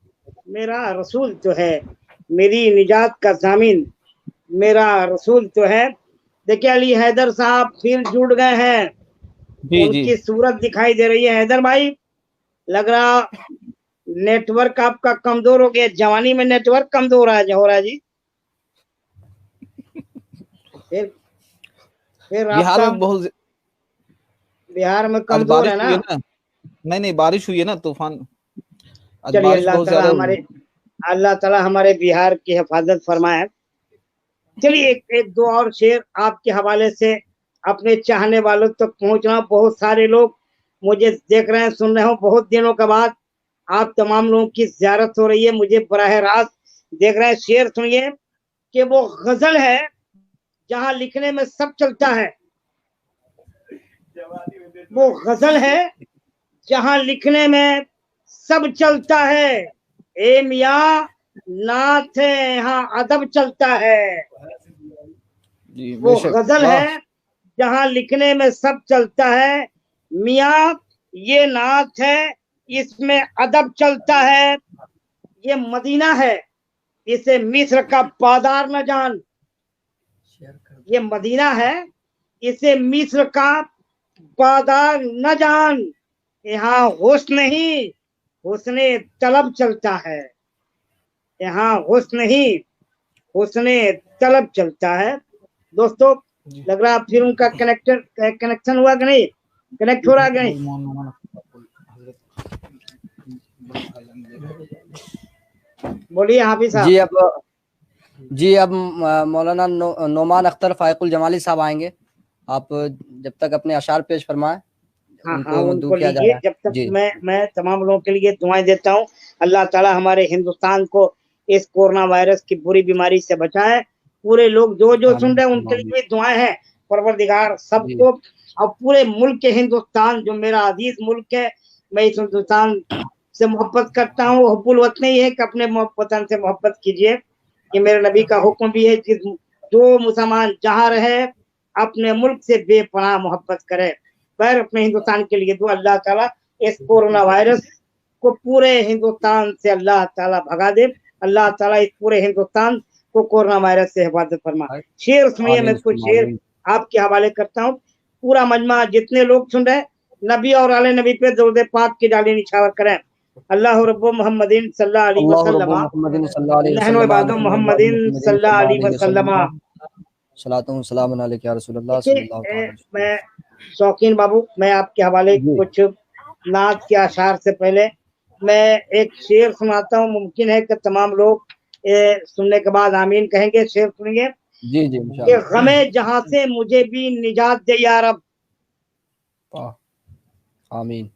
मेरा रसूल तो है, मेरी निजात का जामिन मेरा रसूल तो है। देखिए अली हैदर साहब फिर जुड़ गए हैं, जी उनकी जी सूरत दिखाई दे रही है। हैदर भाई लग रहा नेटवर्क आपका कमजोर हो गया, जवानी में नेटवर्क कमजोर हो रहा है जी। फिर बिहार आपका में बहुत बिहार में आज कमजोर बारिश है हुई है ना? ना, नहीं बारिश हुई है ना, तूफान, आज चलिए बारिश बहुत ज्यादा हुई है। अल्लाह ताला हमारे बिहार की हिफाजत फरमाए। चलिए एक दो और शेर आपके हवाले से अपने चाहने वालों तक पहुंचना। बहुत सारे लोग मुझे देख रहे हैं, सुन रहे हो, बहुत दिनों के बाद आप तमाम लोगों की ज़ियारत हो रही है, मुझे बराह रास्त देख रहे हैं। शेर सुनिए कि वो गजल है जहां लिखने में सब चलता है, वो गजल है जहां लिखने में सब चलता है, ए मियाँ नाथ है यहाँ अदब चलता है। जी वो बेशक, गजल वाह है जहां लिखने में सब चलता है, मियाँ ये नाथ है इसमें अदब चलता है, ये मदीना है इसे मिस्र का बाजार न जान, ये मदीना है इसे मिस्र का बाजार न जान, यहाँ हुस्न ही हुस्ने तलब चलता है, यहाँ हुस्न ही हुस्ने तलब चलता है। दोस्तों लग रहा फिर उनका कनेक्शन हुआ कि नहीं, कनेक्ट हो रहा कि नहीं? बोलिए हाफिज साहब। जी अब मौलाना नोमान अख्तर फायकुल जमाली साहब आएंगे, आप जब तक अपने अशार पेश फरमाएं। हाँ उनको किया जा लीजिए, रहा है। जब तक मैं तमाम लोगों के लिए दुआएं देता हूँ। अल्लाह ताला हमारे हिंदुस्तान को इस कोरोना वायरस की बुरी बीमारी से बचाए। पूरे लोग जो सुन रहे हैं उनके लिए भी दुआएं हैं, परवरदिगार सबको और पूरे मुल्क के हिंदुस्तान जो मेरा अजीज मुल्क है, मैं इस हिंदुस्तान से मोहब्बत करता हूँ। हुब्बुल वतन ही है कि अपने वतन से मोहब्बत कीजिए, ये मेरे नबी का हुक्म भी है कि जो मुसलमान जहाँ रहे अपने मुल्क से बेपनाह मोहब्बत करे। पर अपने हिंदुस्तान के लिए दुआ, अल्लाह ताला इस कोरोना वायरस को पूरे हिंदुस्तान से अल्लाह ताला भगा दे, अल्लाह ताला इस पूरे हिंदुस्तान को कोरोना वायरस से हिफाजत फरमाए। शेर सुनिए, मैं कुछ शेर आपके हवाले करता हूँ। पूरा मजमा जितने लोग सुन रहे नबी और आले नबी पे दरूद पाक की डाली निछावर करें। अल्लाह रब्बु मुहम्मदिन सल्लल्लाहु अलैहि वसल्लम नहनु इबादु मुहम्मदिन सल्लल्लाहु अलैहि वसल्लम। सलातुन सलामुन अलैका या रसूलल्लाह सल्लल्लाहु अलैहि वसल्लम। मैं शौकीन बाबू, मैं आपके हवाले कुछ नात के अशार से पहले मैं एक शेर सुनाता हूँ। मुमकिन है कि तमाम लोग सुनने के बाद आमीन कहेंगे। शेर सुनिए। जी कि गमे जहां से मुझे भी निजात दे या रब। आमीन।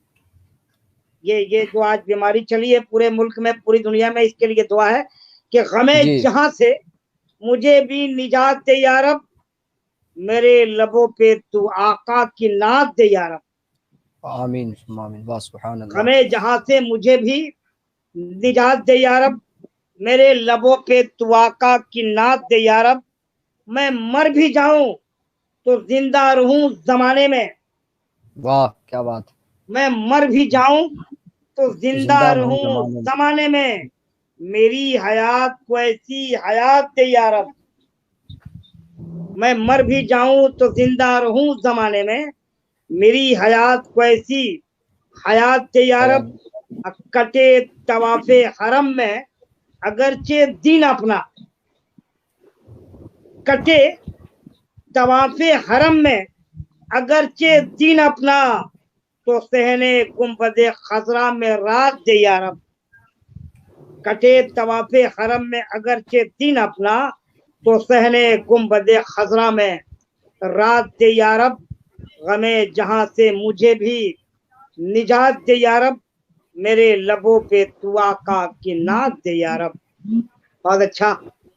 ये जो आज बीमारी चली है पूरे मुल्क में, पूरी दुनिया में, इसके लिए दुआ है कि गमे जहां से मुझे भी निजात दे या रब, मेरे लबों पे तू आका की नात दे या रब। आमीन आमीन वाह सुभान अल्लाह। हमें जहां से मुझे भी निजात दे या रब। मेरे लबों पे तू आका की नात दे या रब। मैं मर भी जाऊं तो जिंदा रहूं जमाने में। वाह क्या बात। मैं मर भी जाऊं तो जिंदा रहूं जमाने में। जमाने में। मेरी हयात को ऐसी हयात दे या रब। मैं मर भी जाऊं तो जिंदा रहूं जमाने में। मेरी हयात को ऐसी हयात दे या रब। कटे तवाफे हरम में अगरचे दिन अपना। कटे तवाफे हरम में अगरचे दिन अपना तो सहने गुंबदे खजरा में रात दे या रब। कटे तवाफे हरम में अगरचे दिन अपना तो सहने गुंबदे खजरा में रात दे या रब। गमे जहां से मुझे भी निजात दे या रब। मेरे लबों पे तू आका की नात दे या रब। बहुत अच्छा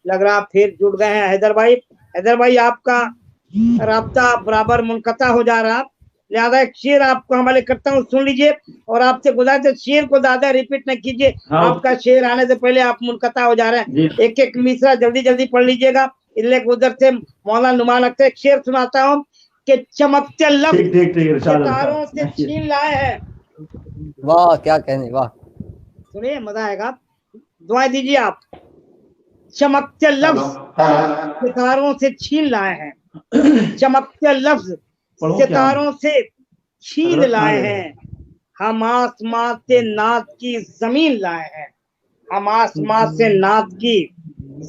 लग रहा। फिर जुड़ गए हैं हैदर भाई। हैदर भाई आपका राब्ता बराबर मुनक़ता हो जा रहा, लिहाजा एक शेर आपको हवाले करता हूँ, सुन लीजिए। और आपसे गुजारिश है शेर को ज्यादा रिपीट न कीजिए। आपका शेर आने से पहले आप मुनक़ता हो जा रहे हैं। एक एक मिसरा जल्दी जल्दी पढ़ लीजिएगा। इसलिए उधर से मौलाना नुमान अख्तर एक शेर सुनाता हूँ कि चमकते लफ्ज़ सितारों से छीन लाए हैं। वाह क्या कहने, वाह सुनिए मजा आएगा। दुआएं दीजिए आप। चमकते लफ्ज़ सितारों से छीन लाए हैं। चमकते लफ्ज़ सितारों से छीन लाए हैं। हम आसमां से नात की जमीन लाए हैं। हम आसमां से नात की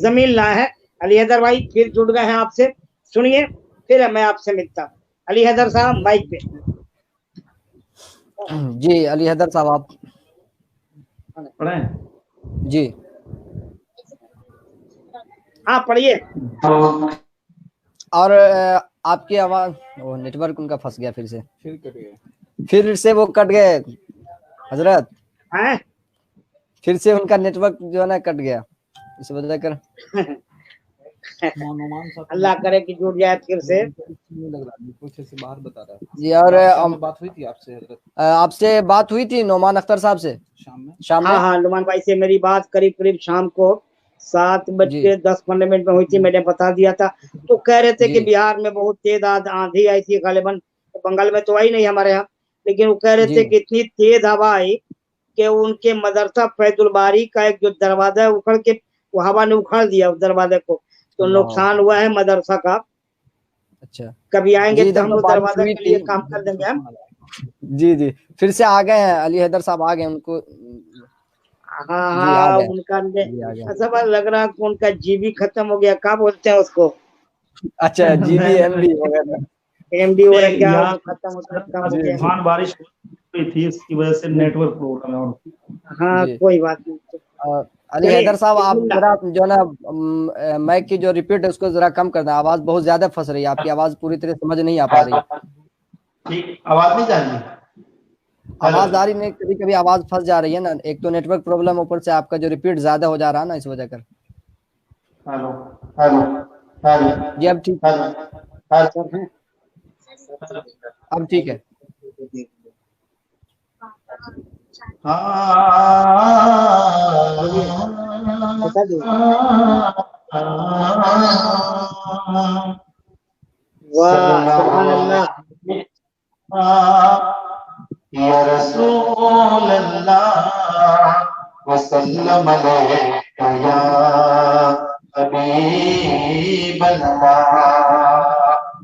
जमीन लाए हैं। अली हैदर भाई फिर जुड़ गए हैं आपसे, सुनिए फिर मैं आपसे मिलता हूँ। अली हैदर साहब माइक पे। जी अली हैदर साहब आप पढ़ें। जी हाँ पढ़िए। और आपकी आवाज, वो नेटवर्क उनका फंस गया फिर से वो कट गए हजरत। हैं? फिर से उनका नेटवर्क जो है ना कट गया, इस वजह कर अल्लाह करे कि जुड़ जाए फिर से। बाहर बता रहा है जी। और बात हुई थी आपसे हजरत? आपसे बात हुई थी नोमान अख्तर साहब से शाम में। हाँ हाँ नुमान भाई से मेरी बात करीब करीब शाम को 7:10-15 में हुई थी। मैंने बता दिया था। तो कह रहे थे कि बिहार में बहुत तेज आंधी आई थी, गालिबन बंगाल में तो आई नहीं हमारे यहाँ, लेकिन वो कह रहे थे कि इतनी तेज हवा आई कि उनके मदरसा फैजुल बारी का एक जो दरवाजा है उखड़ के, वो हवा ने उखाड़ दिया उस दरवाजे को, तो नुकसान हुआ है मदरसा का। अच्छा कभी आएंगे तो हम तो लोग दरवाजा के लिए काम कर देंगे हम। जी फिर से आ गए हैं अली हैदर साहब, आ गए उनको। हाँ उनका सब लग रहा है उनका जीबी खत्म हो गया, क्या बोलते हैं उसको? अच्छा जीबी एमबी वगैरह, एमडी वगैरह क्या खत्म हो गया। तूफान बारिश हुई थी, इसकी वजह से नेटवर्क प्रॉब्लम है। हाँ कोई बात नहीं। अली हैदर साहब आप जरा जो ना माइक की जो रिपीट है उसको जरा कम कर दें, आवाज बहुत ज्यादा फंस रही है, आपकी आवाज पूरी तरह समझ नहीं आ पा रही है। ठीक आवाज नहीं जा रही? आवाज आ रही नहीं, कभी कभी आवाज फंस जा रही है ना। एक तो नेटवर्क प्रॉब्लम, ऊपर से आपका जो रिपीट ज्यादा हो जा रहा है ना, इस वजह कर। हेलो हेलो हेलो जी अब ठीक, अब ठीक है। वाह सुभान अल्लाह। या रसूल अल्लाह वसल्लम अलैका या हबीब अल्लाह।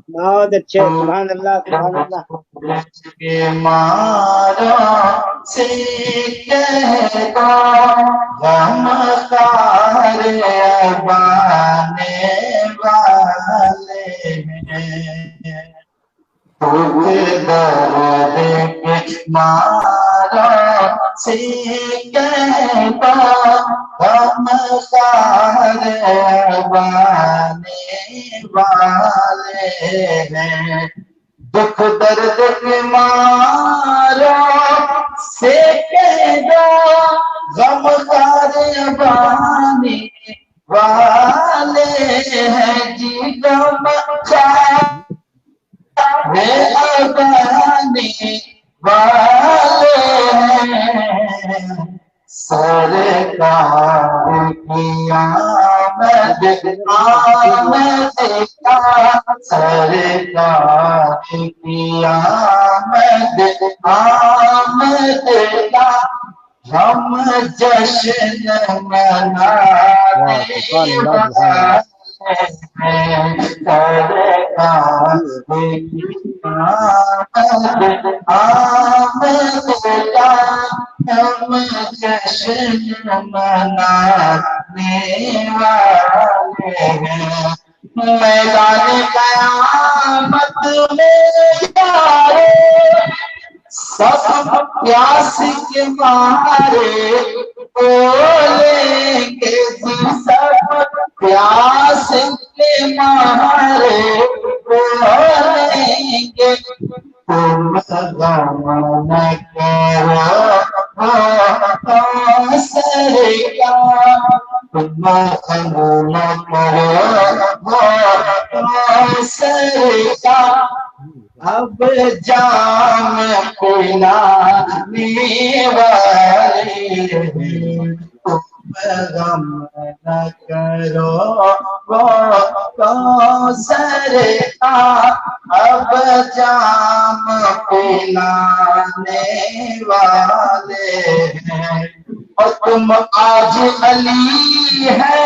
बहुत अच्छे, सुभान अल्लाह सुभान अल्लाह। के मारा से कहता गम सारे अबाने वाले हैं, दर्द के मारा से कहता हम सारे अबाने वाले हैं, दुख दर्द के मारा से कह दो गम सारे अबाने वाले हैं जी, गम लगाने वाले हैं। सरकार की आमद आमद का, सरकार की आमद आमद का हम जश्न मनाने वाले हैं। सरकार की आमद आमद का हम जश्न मनाने वाले हैं। मैदान क़यामत में यारो सब प्यास के मारे बोलेंगे जी, सब प्यास के मारे बोलेंगे। तुम गम न करो सरकार, तुम गम न करो सरकार। अब जाम पिलाने वाले हैं। तुम गम न करो सरकार, अब जाम पिलाने वाले हैं। और तुम आज अली है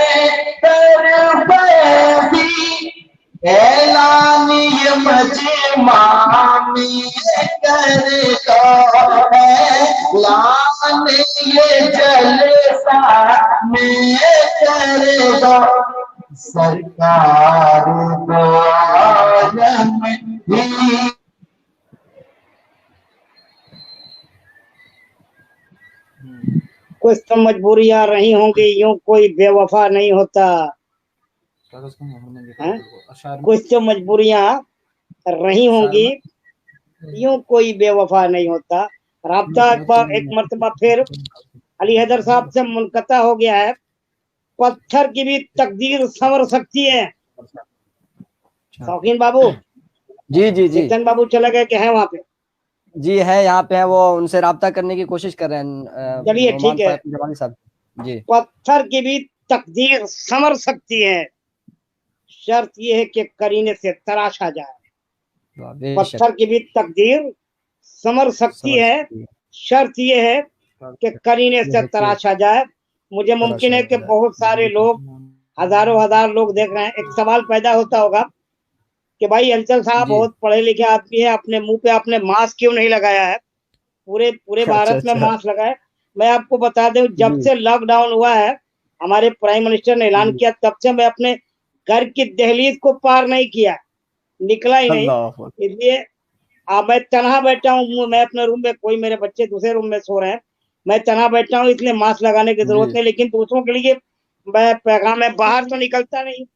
कर भी ऐलान ये मजमा में कर दो, ऐलान ये जलसा में कर दो। सरकार दो आलम ही कुछ तो मजबूरियां रही होंगी, यूं कोई बेवफा नहीं होता। हैं? कुछ तो मजबूरियां रही होंगी, यूं कोई बेवफा नहीं होता। राब्ता एक मर्तबा फिर अली हैदर साहब से मुनक़ता हो गया है। पत्थर की भी तकदीर संवर सकती है। शौकीन बाबू, जी जी जी चंद बाबू चले गए कि है वहाँ पे? जी है, यहाँ पे है, वो उनसे राब्ता करने की कोशिश कर रहे हैं। चलिए ठीक है। जमाली साहब जी। पत्थर की भी तकदीर संवर सकती है, शर्त यह है कि करीने से तराशा जाए। पत्थर की भी तकदीर संवर सकती है, शर्त यह है कि करीने से तराशा जाए। मुझे मुमकिन है कि बहुत सारे लोग, हजारों हजार लोग देख रहे हैं। एक सवाल पैदा होता होगा कि भाई अंचल साहब बहुत पढ़े लिखे आदमी है, अपने मुंह पे आपने मास्क क्यों नहीं लगाया है? पूरे भारत में मास्क लगाए। मैं आपको बता दूं, जब से लॉकडाउन हुआ है, हमारे प्राइम मिनिस्टर ने ऐलान किया, तब से मैं अपने घर की दहलीज को पार नहीं किया, निकला ही नहीं। इसलिए मैं तनहा बैठा हूँ। मैं अपने रूम में, कोई मेरे बच्चे दूसरे रूम में सो रहे हैं, मैं तनहा बैठा हूँ, इसलिए मास्क लगाने की जरूरत नहीं। लेकिन दूसरों के लिए मैं पैगाम, मैं बाहर तो निकलता नहीं,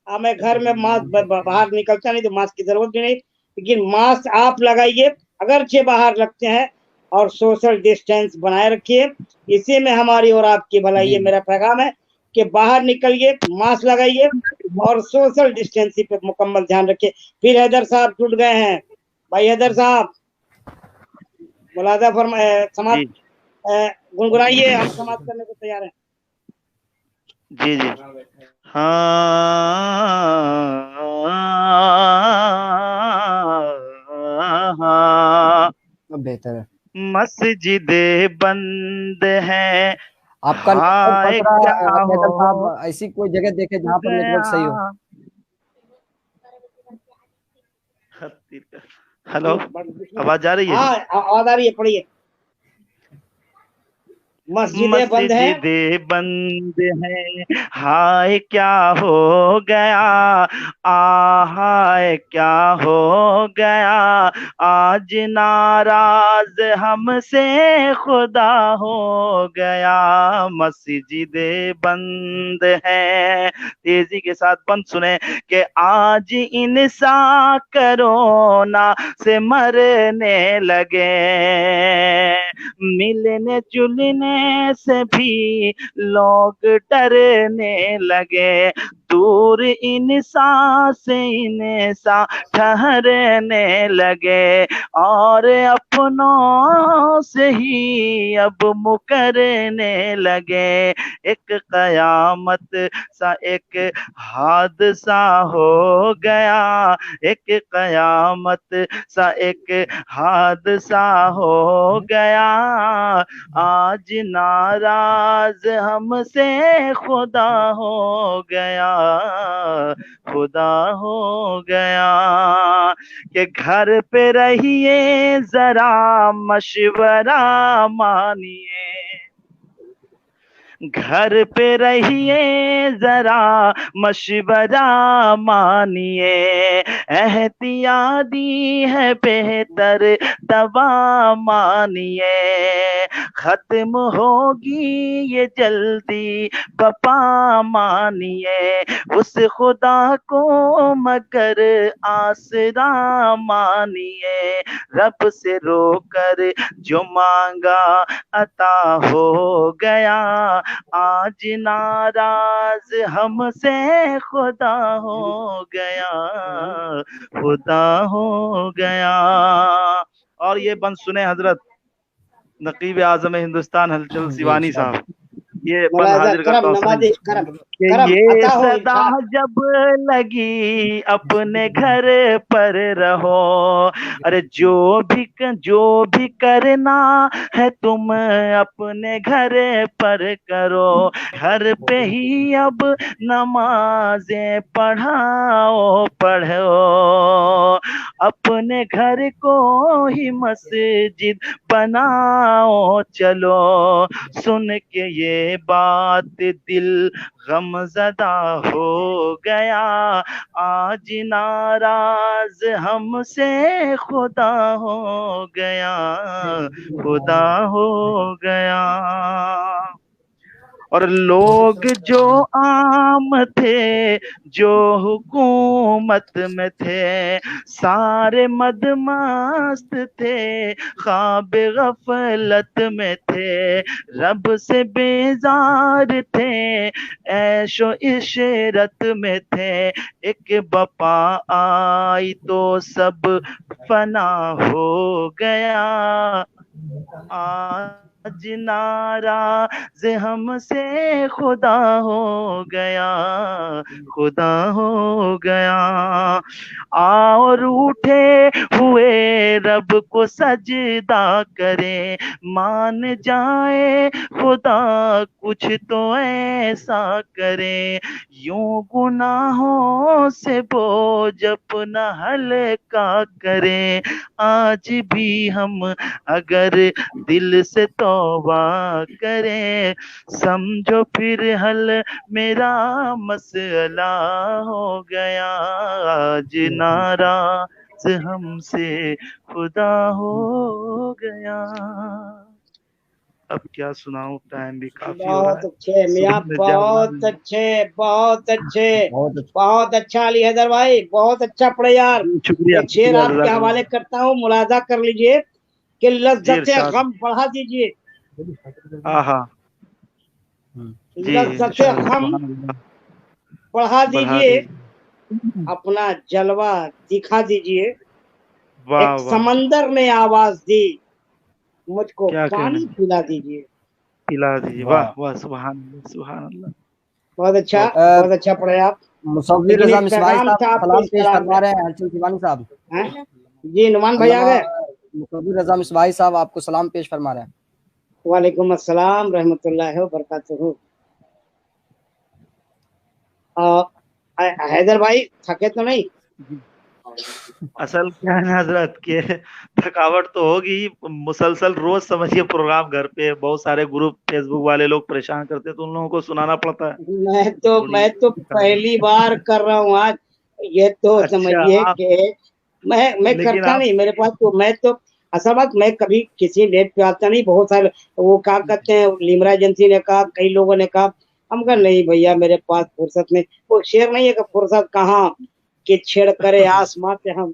मैं घर में मास्क, बाहर निकलता नहीं तो मास्क की जरूरत भी नहीं। लेकिन मास्क आप लगाइए, अगरचे बाहर लगते हैं, और सोशल डिस्टेंस बनाए रखिए। इसी में हमारी और आपकी भलाई है। मेरा पैगाम है कि बाहर निकलिए, मास्क लगाइए और सोशल डिस्टेंसिंग पे मुकम्मल ध्यान रखिए। फिर हैदर साहब जुड़ गए हैं। भाई हैदर साहब मुलाजा फरमाए, समाज गुनगुनाइए, हम समाज करने को तैयार हैं। जी जी। हाँ बेहतर है। मस्जिदे बंद है, आपका साहब ऐसी कोई जगह देखे जहाँ पर नेटवर्क सही हो। हेलो, आवाज आ रही है? हाँ आवाज आ रही है, पढ़िए। मस्जिदें बंद है, हाय क्या हो गया, हाय क्या हो गया, आज नाराज हमसे खुदा हो गया। मस्जिदें बंद है, तेजी के साथ बंद सुने, कि आज इंसान कोरोना से मरने लगे, मिलने जुलने से भी लोग डरने लगे, दूर इंसान से इंसान ठहरने लगे और अपनों से ही अब मुकरने लगे। एक कयामत सा एक हादसा हो गया, एक कयामत सा एक हादसा हो गया। आज नाराज हमसे खुदा हो गया, खुदा हो गया। कि घर पे रहिए जरा मशवरा मानिए, घर पे रहिए जरा मशवरा मानिए। एहतियाती है बेहतर दवा मानिए। खत्म होगी ये जल्दी बपा मानिए। उस खुदा को मगर आसरा मानिए। रब से रोकर जो मांगा अता हो गया। आज नाराज हमसे खुदा हो गया, खुदा हो गया। और ये बंद सुने हजरत नकीब आजम हिंदुस्तान हलचल सिवानी साहब, ये बंद हाजिर करता हूँ कि ये सदा जब लगी अपने घर पर रहो। अरे जो भी करना है तुम अपने घर पर करो। घर पे ही अब नमाजें पढ़ो। अपने घर को ही मस्जिद बनाओ चलो। सुन के ये बात दिल गमज़दा हो गया। आज नाराज हमसे खुदा हो गया, खुदा हो गया। और लोग जो आम थे, जो हुकूमत में थे, सारे मदमस्त थे, ख्वाब गफलत में थे, रब से बेजार थे, ऐशो इशरत में थे। एक बपा आई तो सब फना हो गया। आज नाराज हमसे खुदा हो गया, खुदा हो गया। और उठे हुए रब को सजदा करें, मान जाए खुदा कुछ तो ऐसा करें। यूं गुनाहों से बोझ अपना हल्का करें। आज भी हम अगर दिल से तौबा करें, समझो फिर हल मेरा मसला हो गया। आज नाराज हमसे खुदा हो गया। अब क्या सुनाऊं, टाइम भी काफी हो रहा बहुत है। अच्छे मियाँ, बहुत अच्छे, बहुत अच्छे, बहुत अच्छा अली हैदर भाई, बहुत अच्छा पढ़े यार। शुक्रिया, एक शेर आपके हवाले करता हूँ, मुलाजा कर लीजिए कि लज्जते गम पढ़ा दीजिए। लज्जते गम पढ़ा दीजिए, अपना जलवा दिखा दीजिए। एक समंदर ने आवाज दी, मुझको पानी पिला दीजिए, पिला दीजिए। वाह वाह, सुभान अल्लाह, सुभान अल्लाह। बहुत अच्छा पढ़े आप। मुसव्विर रज़ा मिसबाही साहब सलाम पेश फरमा रहे हैं हलचल सिवानी साहब। जी नुमान भाई आ गए। मुसव्विर रज़ा मिसबाही साहब आपको सलाम पेश फरमा रहे हैं। वालेकुम अस्सलाम रहमतुल्लाहि व बरकातुहू। हैदर भाई थके तो नहीं? असल क्या है ना हजरत के थकावट तो होगी, मुसलसल रोज समझिए प्रोग्राम घर पे बहुत सारे ग्रुप फेसबुक वाले लोग परेशान करते हैं तो उन लोगों को सुनाना पड़ता है। मैं तो पहली बार कर रहा हूँ आज। ये तो समझिए कि मैं करता नहीं, मेरे पास तो मैं तो असल बात मैं कभी किसी नेट पे आता नहीं। बहुत सारे वो क्या कहते हैं, लिमरा एजेंसी ने कहा, कई लोगों ने कहा, हम कहा नहीं भैया मेरे पास फुर्सत नहीं। वो शेर नहीं है कि फुर्सत कहाँ कि छेड़ करे आसमां से हम,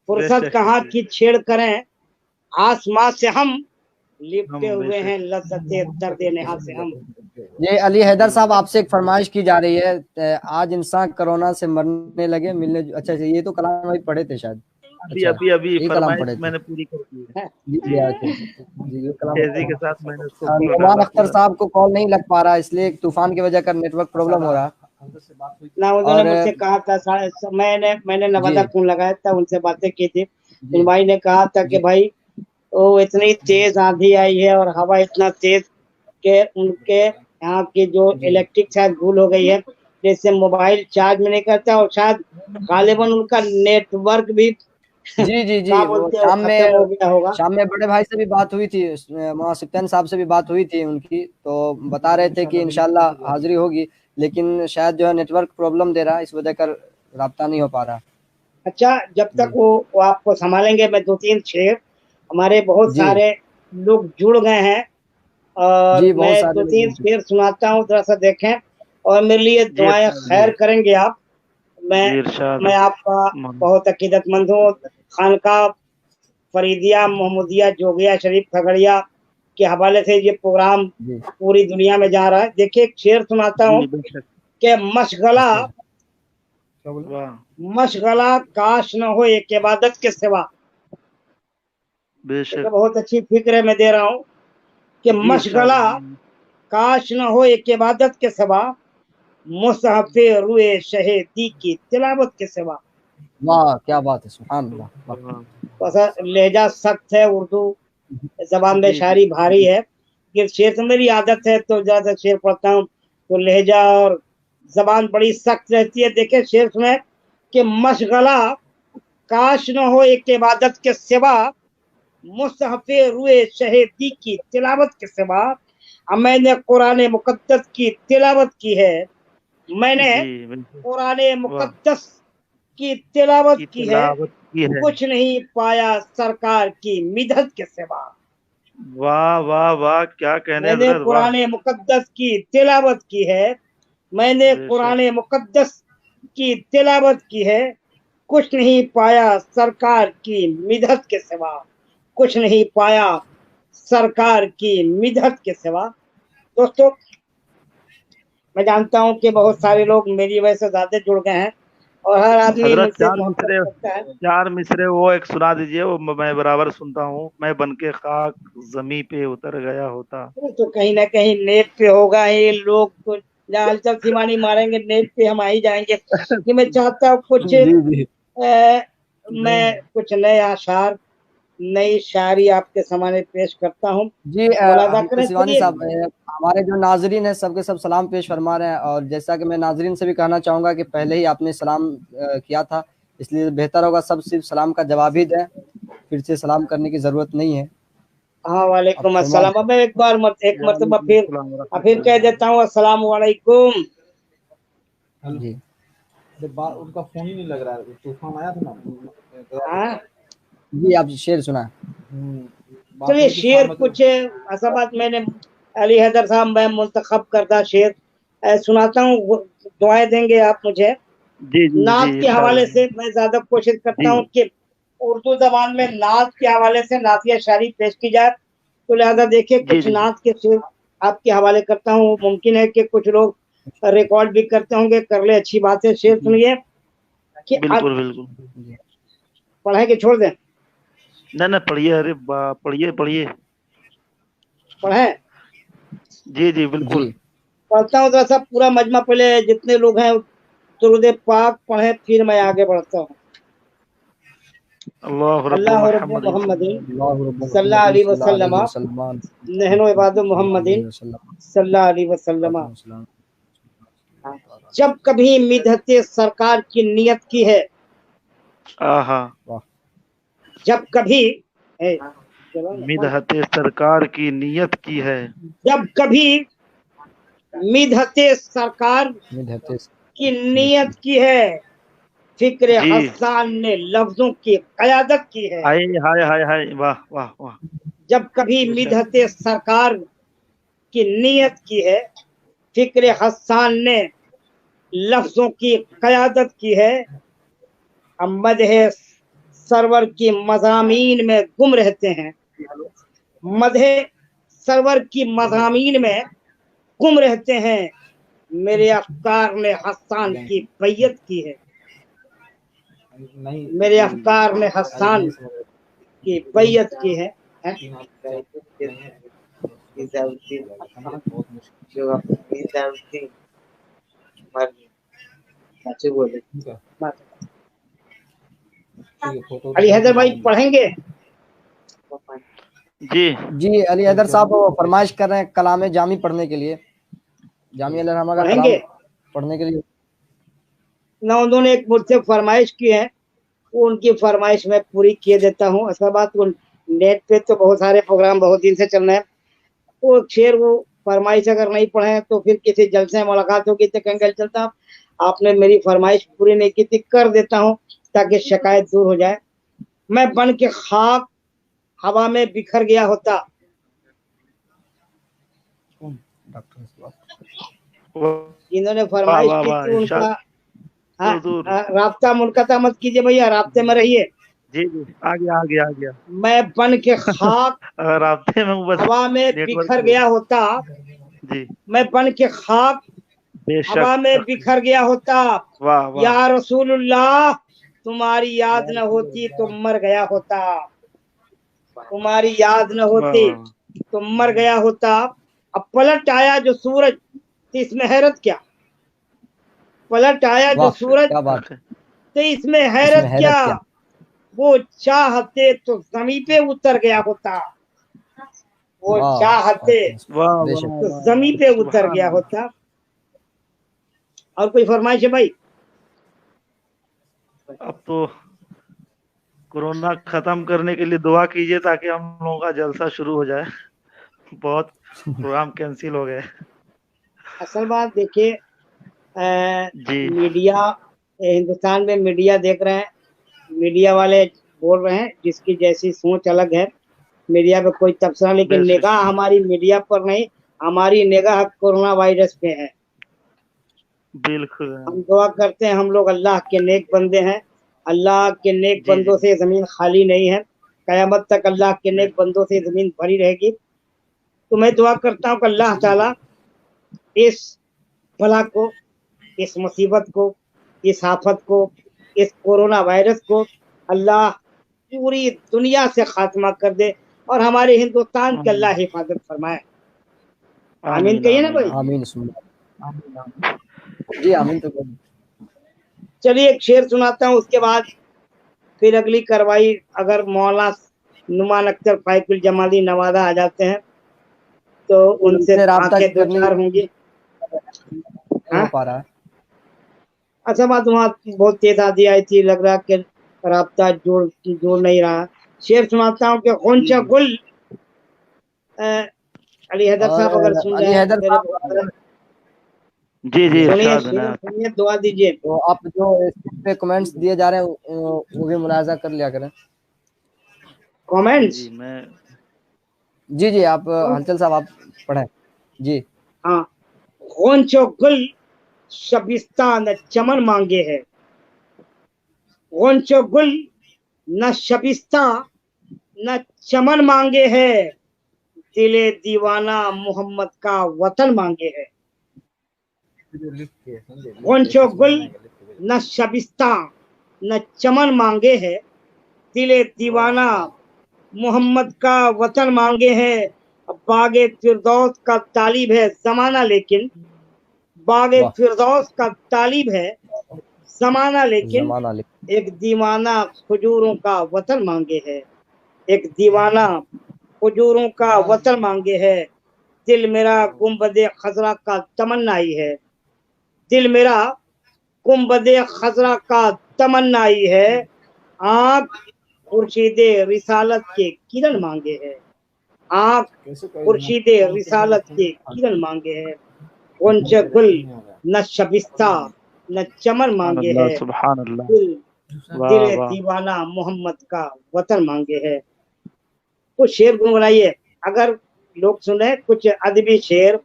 फुर्सत कहाँ की छेड़ करें आसमां से हम, लिपटे हम हुए बेशक हैं लज्जते दर्द नेहा से हम। ये अली हैदर साहब आपसे एक फरमाइश की जा रही है, आज इंसान कोरोना से मरने लगे मिलने। अच्छा अच्छा, ये तो कलाम अभी पढ़े थे शायद। अभी अच्छा, अभी अभी ये कलाम फरमाइश पढ़े थे मैंने पूरी कर दी है। जी जी अच्छा जी, ये कलाम तेजी के साथ मैंने उसको बोल नुमान डाला अख्तर पूरा। साहब को कॉल नहीं लग पा रहा, इसलिए तूफान की वजह का नेटवर्क प्रॉब्लम हो रहा। ना उन्होंने और मुझसे कहा था मैंने नवादा जी फोन लगाया था, उनसे बातें की थी। जी उन भाई ने कहा था कि जी भाई वो इतनी तेज आंधी आई है और हवा इतना तेज के उनके यहाँ की जो जी इलेक्ट्रिक शायद भूल हो गई है, जैसे मोबाइल चार्ज में नहीं करता और शायद गालिबन उनका नेटवर्क भी जी जी क्या जी वो बोलते हैं वो खत्म हो गया होगा। शाम में बड़े भाई से भी बात हुई थी, वहाँ सिप्तान साहब से भी बात हुई थी उनकी, तो बता रहे थे कि इंशाल्लाह हाजिरी होगी, लेकिन शायद जो है नेटवर्क प्रॉब्लम दे रहा है, इस वजह कर राब्ता नहीं हो पा रहा। अच्छा, जब तक जी वो आपको संभालेंगे, मैं 2-3 शेर, हमारे बहुत जी सारे लोग जुड़ गए हैं और जी मैं बहुत सारे लोग 2-3 शेर सुनाता हूँ, थोड़ा सा देखें और मेरे लिए जी दुआएं खैर करेंगे आप। मैं जी इरशाद मैं आपका मोहम्मद। बहुत अकीदतमंद हूँ। खानका फरीदिया मोहम्मदिया जोगिया शरीफ खगड़िया के हवाले से ये प्रोग्राम जी पूरी दुनिया में जा रहा है। देखिए एक शेर सुनाता हूँ जी बेशक। कि मशगला वाह मशगला काश न हो एक इबादत के सिवा। बेशक। बहुत अच्छी फिक्र है, मैं दे रहा हूँ कि जी इरशाद मशगला काश न हो एक इबादत के सिवा, मुसहफे रुए शहीदी की तिलावत के सिवा। वाह क्या बात है, सुभान अल्लाह, वाह। वाह। तो लहजा सख्त है, उर्दू जबान में जी जी शायरी भारी है। ये शेर से मेरी आदत है तो ज्यादा शेर पढ़ता हूँ तो लहजा और जबान बड़ी सख्त रहती है। देखे शेर सुने कि मशगला काश न हो एक इबादत के सिवा, मुसहफे रुए शहीदी की तिलावत के सिवा। अब मैंने कुरान मुकद्दस की तिलावत की है, मैंने जी बिल्कुल। कुरान वाह मुकद्दस की तिलावत की की है, तिलावत की है। कुछ नहीं पाया सरकार की मिदहत के सिवा। वाह वाह वाह क्या कहने मैंने हजरत, वाह। कुरान मुकद्दस की तिलावत की है, मैंने बेशक। कुरान मुकद्दस की तिलावत की है, कुछ नहीं पाया सरकार की मिदहत के सिवा। कुछ नहीं पाया सरकार की मिदहत के सिवा। दोस्तों, मैं जानता हूं कि बहुत सारे लोग मेरी वजह से ज्यादा जुड़ गए हैं और हर आदमी हजरत मुझसे मोहब्बत करता है। चार मिसरे वो एक सुना दीजिए, वो मैं बराबर सुनता हूँ। मैं बनके खाक जमी पे उतर गया होता। तो कहीं ना कहीं नेट पे होगा, ये लोग तो जहाँ हलचल सीमानी मारेंगे नेट पे हम आ ही जाएंगे। कि मैं चाहता हूँ कुछ जी जी मैं कुछ नए आशार नई शायरी आपके सामने पेश करता हूँ। जी मुलाजा हमारे करें, शिवानी चलिए। साहब, हमारे जो नाजरीन है सबके सब सलाम पेश फरमा रहे हैं, और जैसा कि मैं नाजरीन से भी कहना चाहूंगा कि पहले ही आपने सलाम किया था, इसलिए बेहतर होगा सब सिर्फ सलाम का जवाब ही दें, फिर से सलाम करने की जरूरत नहीं है। हाँ, अब वालेकुम फरमान। अस्सलाम। अब मैं एक मरतबा फिर वालेकुम कह देता हूँ अस्सलाम वालेकुम। जी उनका फोन ही नहीं लग रहा है, तूफान आया था ना। हाँ, जी आप शेर सुना। चलिए शेर कुछ ऐसा बात मैंने अली हैदर साहब मैं मुंतखब करदा शेर सुनाता हूँ, दुआएं देंगे आप मुझे। जी जी नात जी के हवाले इरशाद। से मैं ज्यादा कोशिश करता जी हूँ कि उर्दू जबान में नात के हवाले से नातिया शायरी पेश की जाए, तो लिहाजा देखिए जी कुछ जी नात के शेर आपके हवाले करता हूँ। मुमकिन है कि कुछ लोग रिकॉर्ड भी करते होंगे, कर ले, अच्छी बात है। शेर सुनिए कि बिल्कुल बिल्कुल। पढ़े कि छोड़ दें? न न पढ़िए, अरे पढ़िए पढ़िए। पढ़े जी जी बिल्कुल। जी पढ़ता हूँ, तो सब पूरा मजमा, पहले जितने लोग हैं दुरूद पाक पढ़े, फिर मैं आगे बढ़ता हूँ। अल्लाह रब्ब अल्लाह रब्ब मोहम्मद मोहम्मदिन सल्लल्लाहु सल्लल्लाहु अलैहि वसल्लम नहनो इबादु मोहम्मदिन सल्लल्लाहु अलैहि वसल्लम। जब कभी मिदहते सरकार की नियत की है, आहा। जब कभी मिदहते सरकार की नियत की है। जब कभी मिदहते सरकार की नियत की है, फिक्र जी हसन ने लफ्जों की कयादत की है। हाय हाय हाय हाय, वाह वाह वाह। जब कभी बेशक। मिदहते सरकार की नियत की है, फिक्र हसन ने लफ्जों की कयादत की है। हम मदह सरवर की मज़ामीन में गुम रहते हैं, मधे सरवर की मज़ामीन में गुम रहते हैं। मेरे अफकार ने हस्सान की बैयत की है। मेरे अफकार ने हस्सान की बैयत की है। अली हैदर भाई पढ़ेंगे? जी अली हैदर साहब फरमाइश कर रहे हैं कलाम जामी पढ़ने के लिए, जामी रहमा का पढ़ेंगे? कलाम पढ़ने के लिए। ना उन्होंने एक मुझसे फरमाइश की है, वो उनकी फरमाइश मैं पूरी किए देता हूँ। असल बात वो नेट पे तो बहुत सारे प्रोग्राम बहुत दिन से चल रहे हैं, वो शेर वो फरमाइश अगर नहीं पढ़े तो फिर किसी जलसे में मुलाकात होगी तो कहेंगे चलता आपने मेरी फरमाइश पूरी नहीं की थी, कर देता हूँ ताकि शिकायत दूर हो जाए। मैं बन के खाक हवा में बिखर गया होता। इन्होंने फरमाइश की थी, उनका राब्ता मुनक़ता मत कीजिए भैया, राब्ते में रहिए। जी आ गया। मैं बन के खाक राब्ते में बस हवा में बिखर गया होता। जी मैं बन के खाक हवा में बिखर गया होता। वाह या रसूलुल्लाह तुम्हारी याद न होती तो मर गया होता। तुम्हारी याद न होती तो मर गया होता। अब पलट आया जो सूरज, तो इसमें हैरत क्या? पलट आया जो सूरज, तो इसमें हैरत क्या? वो चाहते तो जमीन पे उतर गया होता। वो चाहते तो जमीन पे उतर गया होता। और कोई फरमाइश है भाई? अब तो कोरोना खत्म करने के लिए दुआ कीजिए ताकि हम लोगों का जलसा शुरू हो जाए। बहुत प्रोग्राम कैंसिल हो गए। असल बात देखिए, जी मीडिया हिंदुस्तान में मीडिया देख रहे हैं, मीडिया वाले बोल रहे हैं जिसकी जैसी सोच अलग है, मीडिया पे कोई तबसरा, लेकिन निगाह हमारी मीडिया पर नहीं, हमारी निगाह कोरोना वायरस पे है। बिल्कुल हम दुआ करते हैं, हम लोग अल्लाह के नेक बंदे हैं, अल्लाह के नेक बंदों से जमीन खाली नहीं है, कयामत तक अल्लाह के नेक बंदों से जमीन भरी रहेगी। तो मैं दुआ करता हूँ कि अल्लाह ताला इस बला को, इस मुसीबत को, इस आफत को, इस कोरोना वायरस को अल्लाह पूरी दुनिया से खात्मा कर दे और हमारे हिंदुस्तान की अल्लाह हिफाजत फरमाए। आमीन कहिए ना भाई। आमीन जी आमीन। तो चलिए एक शेर सुनाता हूँ, उसके बाद फिर अगली कार्रवाई अगर मौलाना नुमान अख्तर फाइकुल जमाली नवादा आ जाते हैं तो उनसे आंखें दो चार होंगी। हो पा रहा है। अच्छा बात, वहाँ बहुत तेज आंधी आई थी, लग रहा कि राब्ता जोड़ नहीं रहा। शेर सुनाता हूँ कि गुंचा गुल, अली हैदर साहब अगर सुन रहे हैं जी सुनिए, दुआ दीजिए। तो आप जो इस पे कमेंट्स दिए जा रहे हैं वो भी मुलाजा कर लिया करें। कमेंट्स जी आप हलचल साहब आप पढ़ें जी। हाँ, गुंचो गुल शबिस्ता न चमन मांगे है। गुंचो गुल न शबिस्ता न चमन मांगे है, दिले दीवाना मोहम्मद का वतन मांगे है। गुंचो गुल न शबिस्ता न चमन मांगे है, दिले दीवाना मोहम्मद का वतन मांगे है। बागे फिरदौस का तालिब है जमाना, लेकिन बागे फिरदौस का तालिब है जमाना, लेकिन एक दीवाना खजूरों का वतन मांगे है। एक दीवाना खजूरों का वतन मांगे है। दिल मेरा गुंबदे खजरा का तमन्नाई है। दिल मेरा गुंबदे खजरा का तमन्नाई है। आँख खुर्शीदे रिसालत के किरण मांगे है। आँख खुर्शीदे रिसालत के किरण मांगे है। गुंच गुल न शबिस्ता न चमन मांगे है, दिल दीवाना मोहम्मद का वतन मांगे है। कुछ शेर गुनगुनाइए, अगर लोग सुने कुछ अदबी शेर,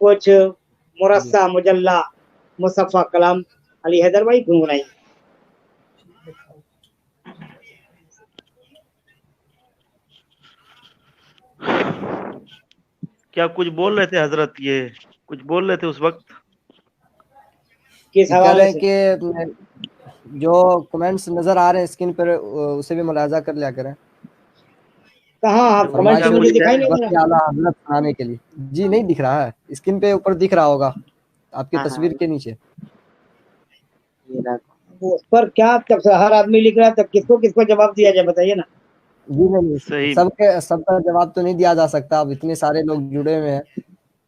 कुछ मुरस्सा मुजल्ला मुसफ़ा कलाम। अली हैदर भाई गुनगुनाइए। क्या कुछ बोल रहे थे हजरत? ये कुछ बोल रहे थे उस वक्त? किस ये कह हवाले रहे हैं से? कि जो कमेंट्स नजर आ रहे हैं स्क्रीन पर उसे भी मुलाजा कर लिया करें। कहाँ आप कमेंट फरमाइश क्या तो है मुझे कुछ कह दिखाई रहे नहीं हैं? दे वक्त रहा। आला हजरत सुनाने के लिए। जी नहीं दिख रहा है, स्क्रीन पे ऊपर दिख रहा होगा आपकी हाँ हाँ, तस्वीर के नीचे। ये रहा। वो उस पर क्या, तब से हर आदमी लिख रहा है, तब किसको किसको जवाब दिया जाए बताइए ना। जी नहीं, सही में। सबका जवाब तो नहीं दिया जा सकता, अब इतने सारे लोग जुड़े हुए हैं।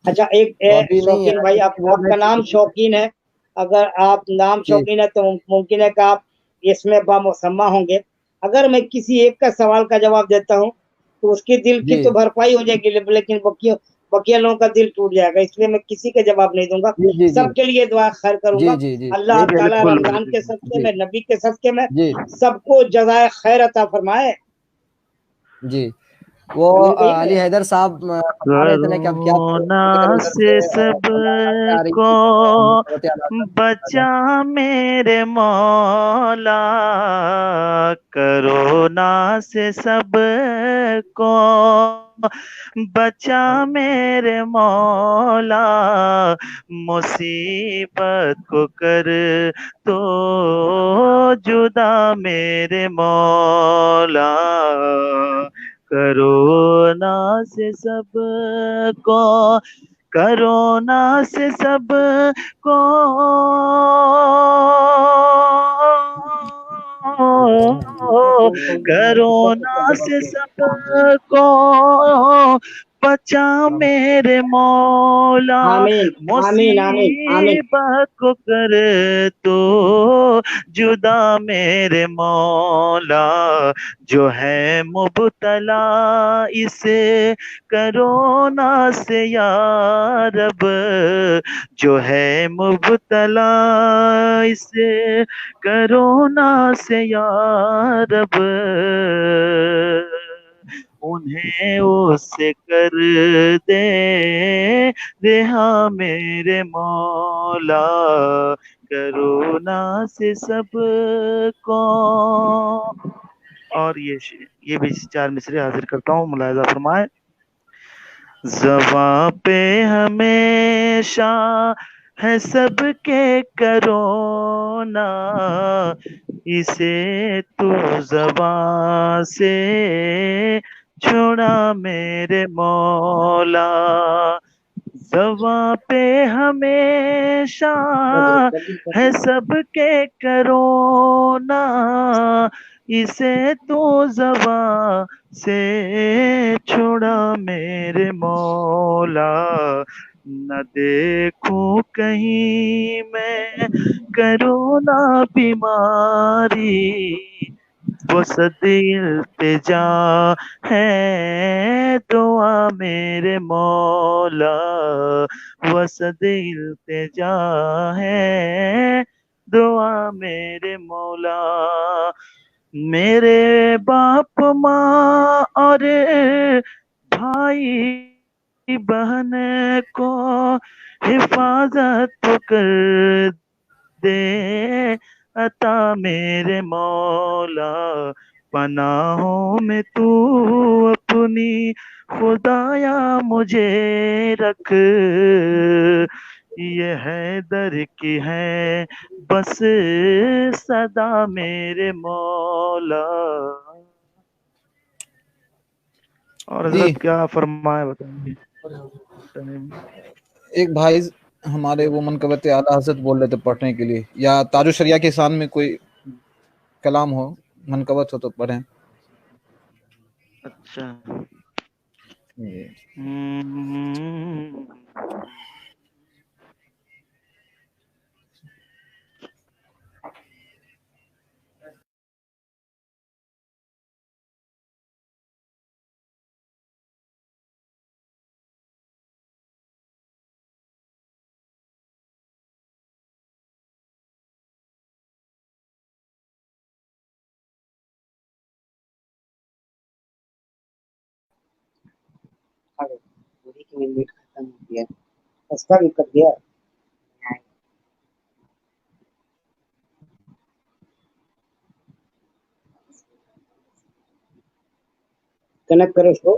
अच्छा, तो अभी नहीं है, शौकीन भाई, आप बोल रहे आपका थे नाम कि शौकीन है। अगर आप नाम जी शौकीन है तो मुमकिन है कि आप इसमें बामुसम्मा होंगे। अगर मैं किसी एक का सवाल का जवाब देता हूँ तो उसके दिल की जी तो भरपाई हो जाएगी, लेकिन बकिया बकिया लोगों का दिल टूट जाएगा, इसलिए मैं किसी के जवाब नहीं दूंगा। जी जी जी सबके लिए दुआ खैर जी करूंगा। जी जी अल्लाह यही ताला बिल्कुल रमजान के बिल्कुल। सदके जी में, नबी के सदके में जी सबको जज़ाए खैर अता फरमाए। जी। वो समझ गई अली ना? हैदर साहब बता रहे थे ना कि अब क्या करें, करुणा इधर उधर से से कमेंट आ रही सबको थी और मनकबत आला का। बचा मेरे मौला, करुणा से सबको बचा मेरे मौला, मुसीबत को कर तो जुदा मेरे मौला, करुणा से सबको, करुणा से सबको करुणा से सबको बचा मेरे मौला, आमीन आमीन आमीन आमीन। मुसीबत को कर तो जुदा मेरे मौला, जो है मुब्तला इसे करोना से या रब, जो है मुब्तला इसे करोना से या रब, उन्हें उससे कर दे रिहा मेरे मौला, करुणा से सबको। और ये भी चार मिसरे हाजिर करता हूँ, मुलाहिजा फरमाए। ज़बां पे हमेशा है सबके करोना, इसे तू ज़बां से छुड़ा मेरे मौला, ज़बां पे हमेशा है सबके करोना, इसे तू ज़बां से छुड़ा मेरे मौला, न देखूं कहीं मैं करोना बीमारी, वो सद इल्तिजा है दुआ मेरे मौला, वो सद इल्तिजा है दुआ मेरे मौला, मेरे बाप माँ और भाई बहन को हिफाजत कर दे अता मेरे मौला, पनाहों में तू अपनी खुदाया मुझे रख, ये है दर की है बस सदा मेरे मौला। और जी हजरत क्या फरमाए बताइए। एक भाई हमारे वो मनकबत आला हजरत बोल रहे थे पढ़ने के लिए, या ताजु शरिया के शान में कोई कलाम हो, मनकबत हो तो पढ़ें। अच्छा। ये हम्म, पूरी की मिनट खत्म हो गया, उसका भी कर दिया। कनेक्ट करो उसको।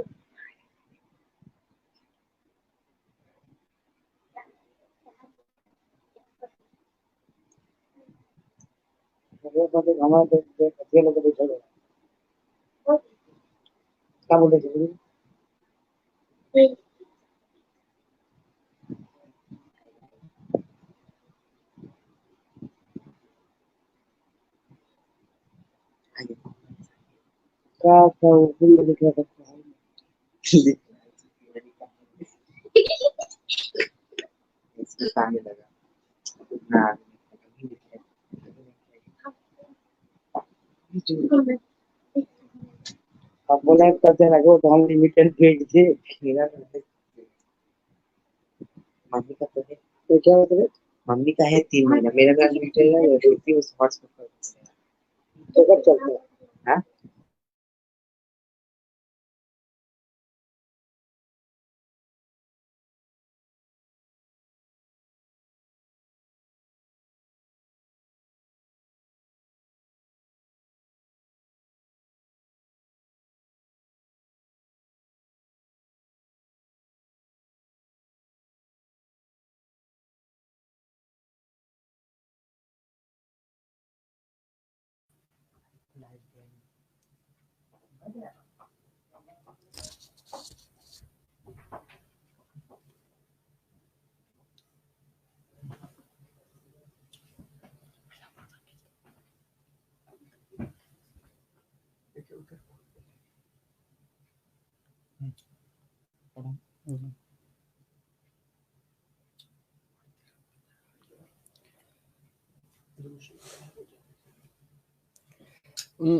ये मतलब हमारे ये लोग बैठे हैं क्या बोल रहे थे क्या क्या उर्दू में लिखा सकता है अब बोला करते लगे तो हम लिमिटेड भेज थे मम्मी का तो है तो क्या होता है मम्मी का है 3 महीना मेरा का लिमिटेड है रोटी उस हॉटस्पॉट पर तो कब चलता है हाँ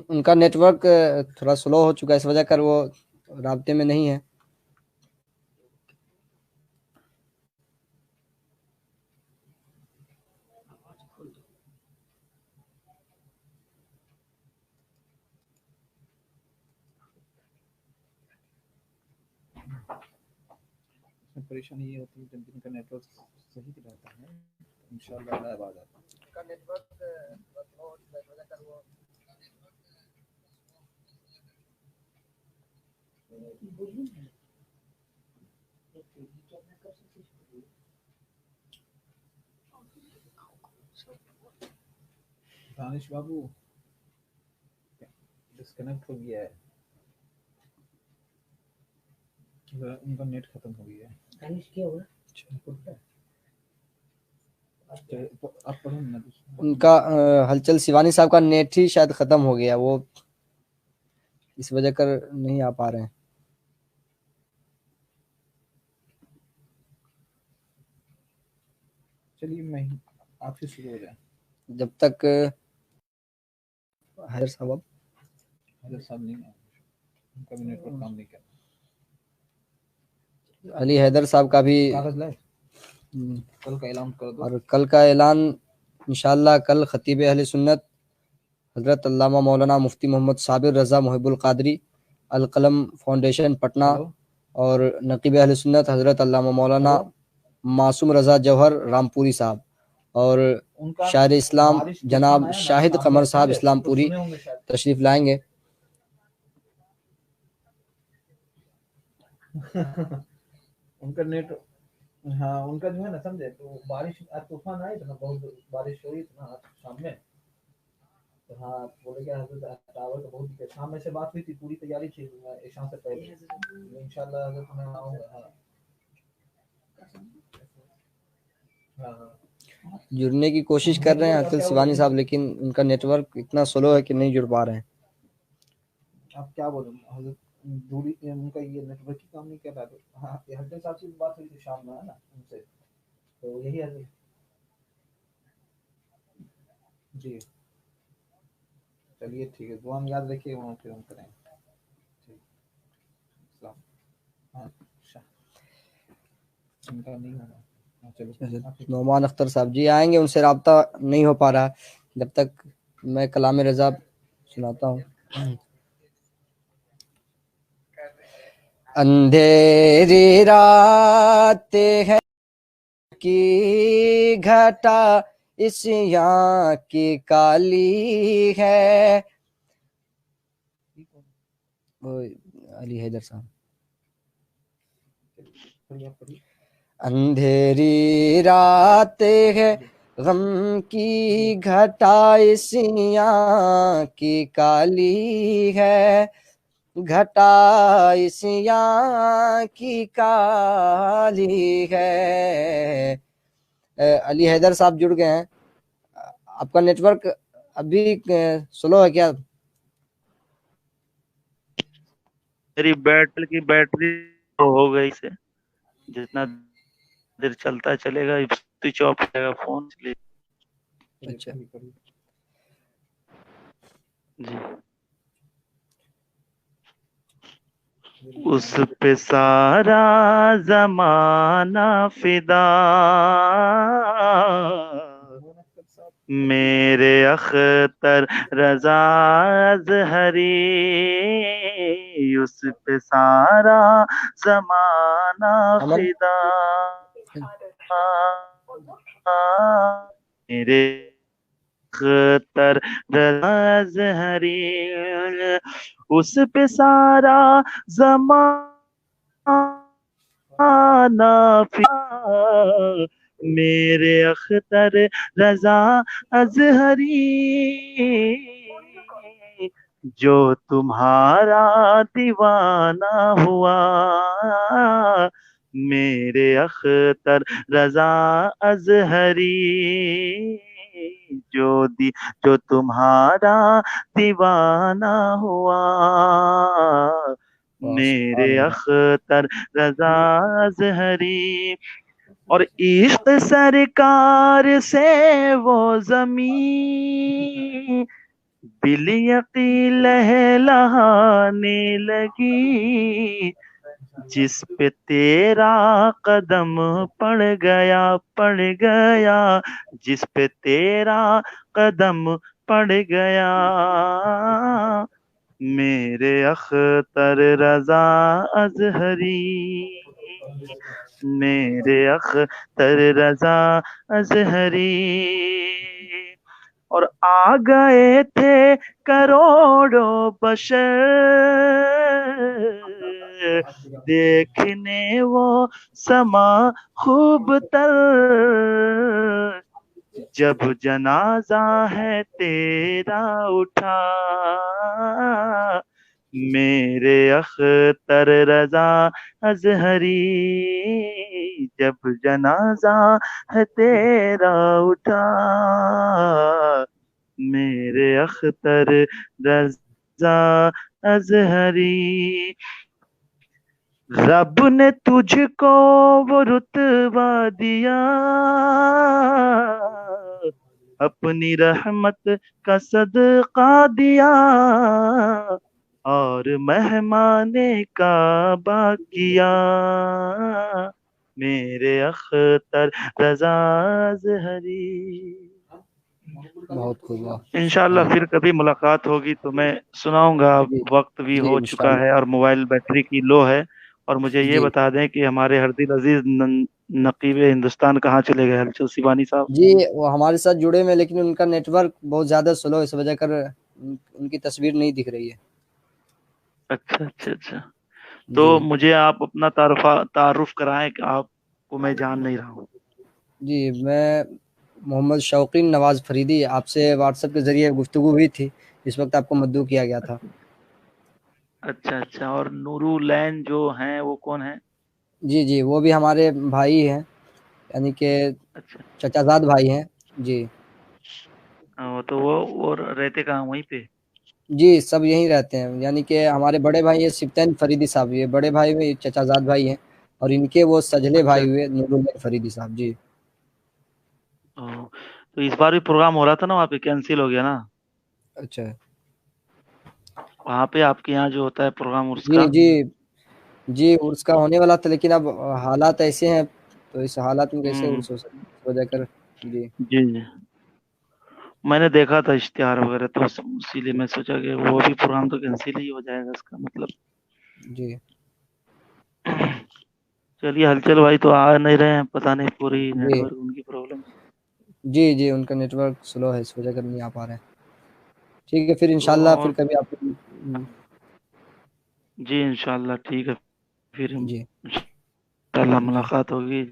उनका नेटवर्क थोड़ा स्लो हो चुका है, इस वजह कर वो राब्ते में नहीं है। परेशानी ये होती है जब जिनका नेटवर्क सही रहता है इंशाल्लाह लाइव आ जाता है। उनका नेटवर्क थोड़ा स्लो हो चुका है, इस वजह कर वो दानिश बाबू डिस्कनेक्ट हो गया है, उनका नेट खत्म हो गया है। दानिश क्या हुआ आप पढ़ो ना। उनका हलचल शिवानी साहब का नेट ही शायद खत्म हो गया, वो इस वजह कर नहीं आ पा रहे हैं। चलिए मैं आपसे शुरू हो जाए। जब तक हैदर साहब नहीं है, उनका भी नेटवर्क काम नहीं कर रहा। अली हैदर साहब का भी कागज लाए, कल का ऐलान कर दो। और कल का ऐलान इंशाल्लाह कल खतीब अहले सुन्नत हजरत अल्लामा मौलाना मुफ्ती मोहम्मद साबिर रज़ा मुहिबुल कादरी अल कलम फाउंडेशन पटना और नकीब अहले सुन्नत हजरत अल्लामा मौलाना मासूम रज़ा जौहर रामपुरी साहब और शायर इस्लाम जनाब शाहिद कमर साहब इस्लामपुरी तशरीफ लाएंगे। उनका नेट, हाँ उनका जो है ना समझे, तो बारिश आज तूफान आई था ना, बहुत बारिश हुई थी ना आज शाम में, तो हाँ बोले क्या टावर का बहुत दिक्कत। शाम में से बात हुई थी, पूरी तैयारी थी ईशान से पहले, इंशाल्लाह अगर तुम्हें आऊंगा। हाँ जुड़ने की कोशिश कर रहे हैं अखिल शिवानी साहब, लेकिन उनका नेटवर्क इतना स्लो है कि नहीं जुड़ पा रहे हैं। आप क्या बोले हजरत, दूरी उनका ये नेटवर्क ही काम नहीं कर रहा था। हाँ हजरत साहब से बात हुई थी शाम में है ना उनसे, तो यही है जी। चलिए ठीक है, दुआ में याद रखिए, वहाँ फिर हम करेंगे। ठीक, हाँ इनका नहीं होगा। हाँ, चलो नौमान अख्तर साहब जी आएंगे, उनसे रब्ता नहीं हो पा रहा है। जब तक मैं कलाम रज़ा सुनाता हूँ। अंधेरी रात है की घटा इस यहाँ की काली है। अली हैदर साहब। अंधेरी रात है गम की घटा इसियां की काली है, घटा इसियां की काली है। अली हैदर साहब जुड़ गए हैं। आपका नेटवर्क अभी स्लो है क्या? मेरी बैटरी हो गई से, जितना देर चलता चलेगा स्विच ऑफ हो जाएगा फोन, इसलिए। अच्छा जी। उस पे सारा जमाना फिदा, मेरे अख्तर रजा अज़हरी, उस पे सारा जमाना अमन फिदा, मेरे अख्तर रजा अज़हरी, उस पे सारा जमाना फिदा, मेरे अख्तर रजा अज़हरी, जो तुम्हारा दीवाना हुआ, मेरे अख्तर रजा अज़हरी, जो तुम्हारा दीवाना हुआ, मेरे अख्तर रजा अज़हरी। और इश्क सरकार से वो ज़मीं बिल-यक़ी लहलहाने लगी, जिस पे तेरा कदम पड़ गया, जिस पे तेरा कदम पड़ गया, मेरे अख्तर रजा अज़हरी, मेरे अख्तर रजा अज़हरी। और आ गए थे करोड़ों बशर, देखने वो समा खूब तर, जब जनाजा है तेरा उठा, मेरे अख्तर रजा अज़हरी, जब जनाजा है तेरा उठा, मेरे अख्तर रजा अज़हरी। रब ने तुझको वो रुतबा दिया, अपनी रहमत का सदका दिया, और मेहमाने काबा किया, मेरे अख्तर रजा अज़हरी। बहुत खूब, वाह। इंशाल्लाह फिर कभी मुलाकात होगी तो मैं सुनाऊंगा। जी वक्त भी जी हो चुका इंशाल्लाह। है और मोबाइल बैटरी की लो है। और मुझे ये जी बता दें कि हमारे हरदिल अजीज नकीब हिंदुस्तान कहाँ चले गए, हलचल सिवानी साहब? जी वो हमारे साथ जुड़े में, लेकिन उनका नेटवर्क बहुत ज्यादा स्लो है, इस वजह कर उनकी तस्वीर नहीं दिख रही है। अच्छा अच्छा अच्छा। तो जी मुझे आप अपना तारुफ कराएं कि आपको मैं जान नहीं रहा हूँ। जी मैं मोहम्मद शौकीन नवाज फरीदी, आपसे व्हाट्सएप के जरिए गुफ्तगू हुई थी, इस वक्त आपको मद्दू किया गया था। अच्छा अच्छा। और नूरुलैन जो हैं वो कौन है? जी जी वो भी हमारे भाई हैं, यानी कि अच्छा। चचाजाद भाई हैं। जी तो वो रहते कहाँ, वहीं पे? जी सब यहीं रहते हैं, यानी कि हमारे बड़े भाई है सिब्तैन फरीदी साहब, ये बड़े भाई में चचाजाद भाई हैं, और इनके वो सजले अच्छा। भाई हुए नूरुल्लाह फरीदी साहब। जी तो इस बार भी प्रोग्राम हो रहा था ना वहाँ पे, कैंसिल हो गया ना? अच्छा। वहाँ पे आपके यहाँ जो होता है प्रोग्राम जी उसका? जी जी उर्स का होने वाला था, लेकिन अब हालात ऐसे हैं, तो इस हालात में कैसे हम्म। उर्स हो सकता है, इस वजह कर। जी जी जी। मैंने देखा था इश्तिहार वगैरह, तो इसीलिए मैं सोचा कि वो भी प्रोग्राम तो कैंसिल ही हो जाएगा इसका मतलब। जी चलिए, हलचल भाई तो आ नहीं रहे हैं, पता नहीं, पूरी जी नेटवर्क उनकी प्रॉब्लम। जी जी उनका नेटवर्क स्लो है, इस वजह कर नहीं आ पा रहे हैं। ठीक है, फिर तो इंशाल्लाह फिर और कभी आप। जी इंशाल्लाह ठीक है, फिर जी इंशाल्लाह जी मुलाकात होगी।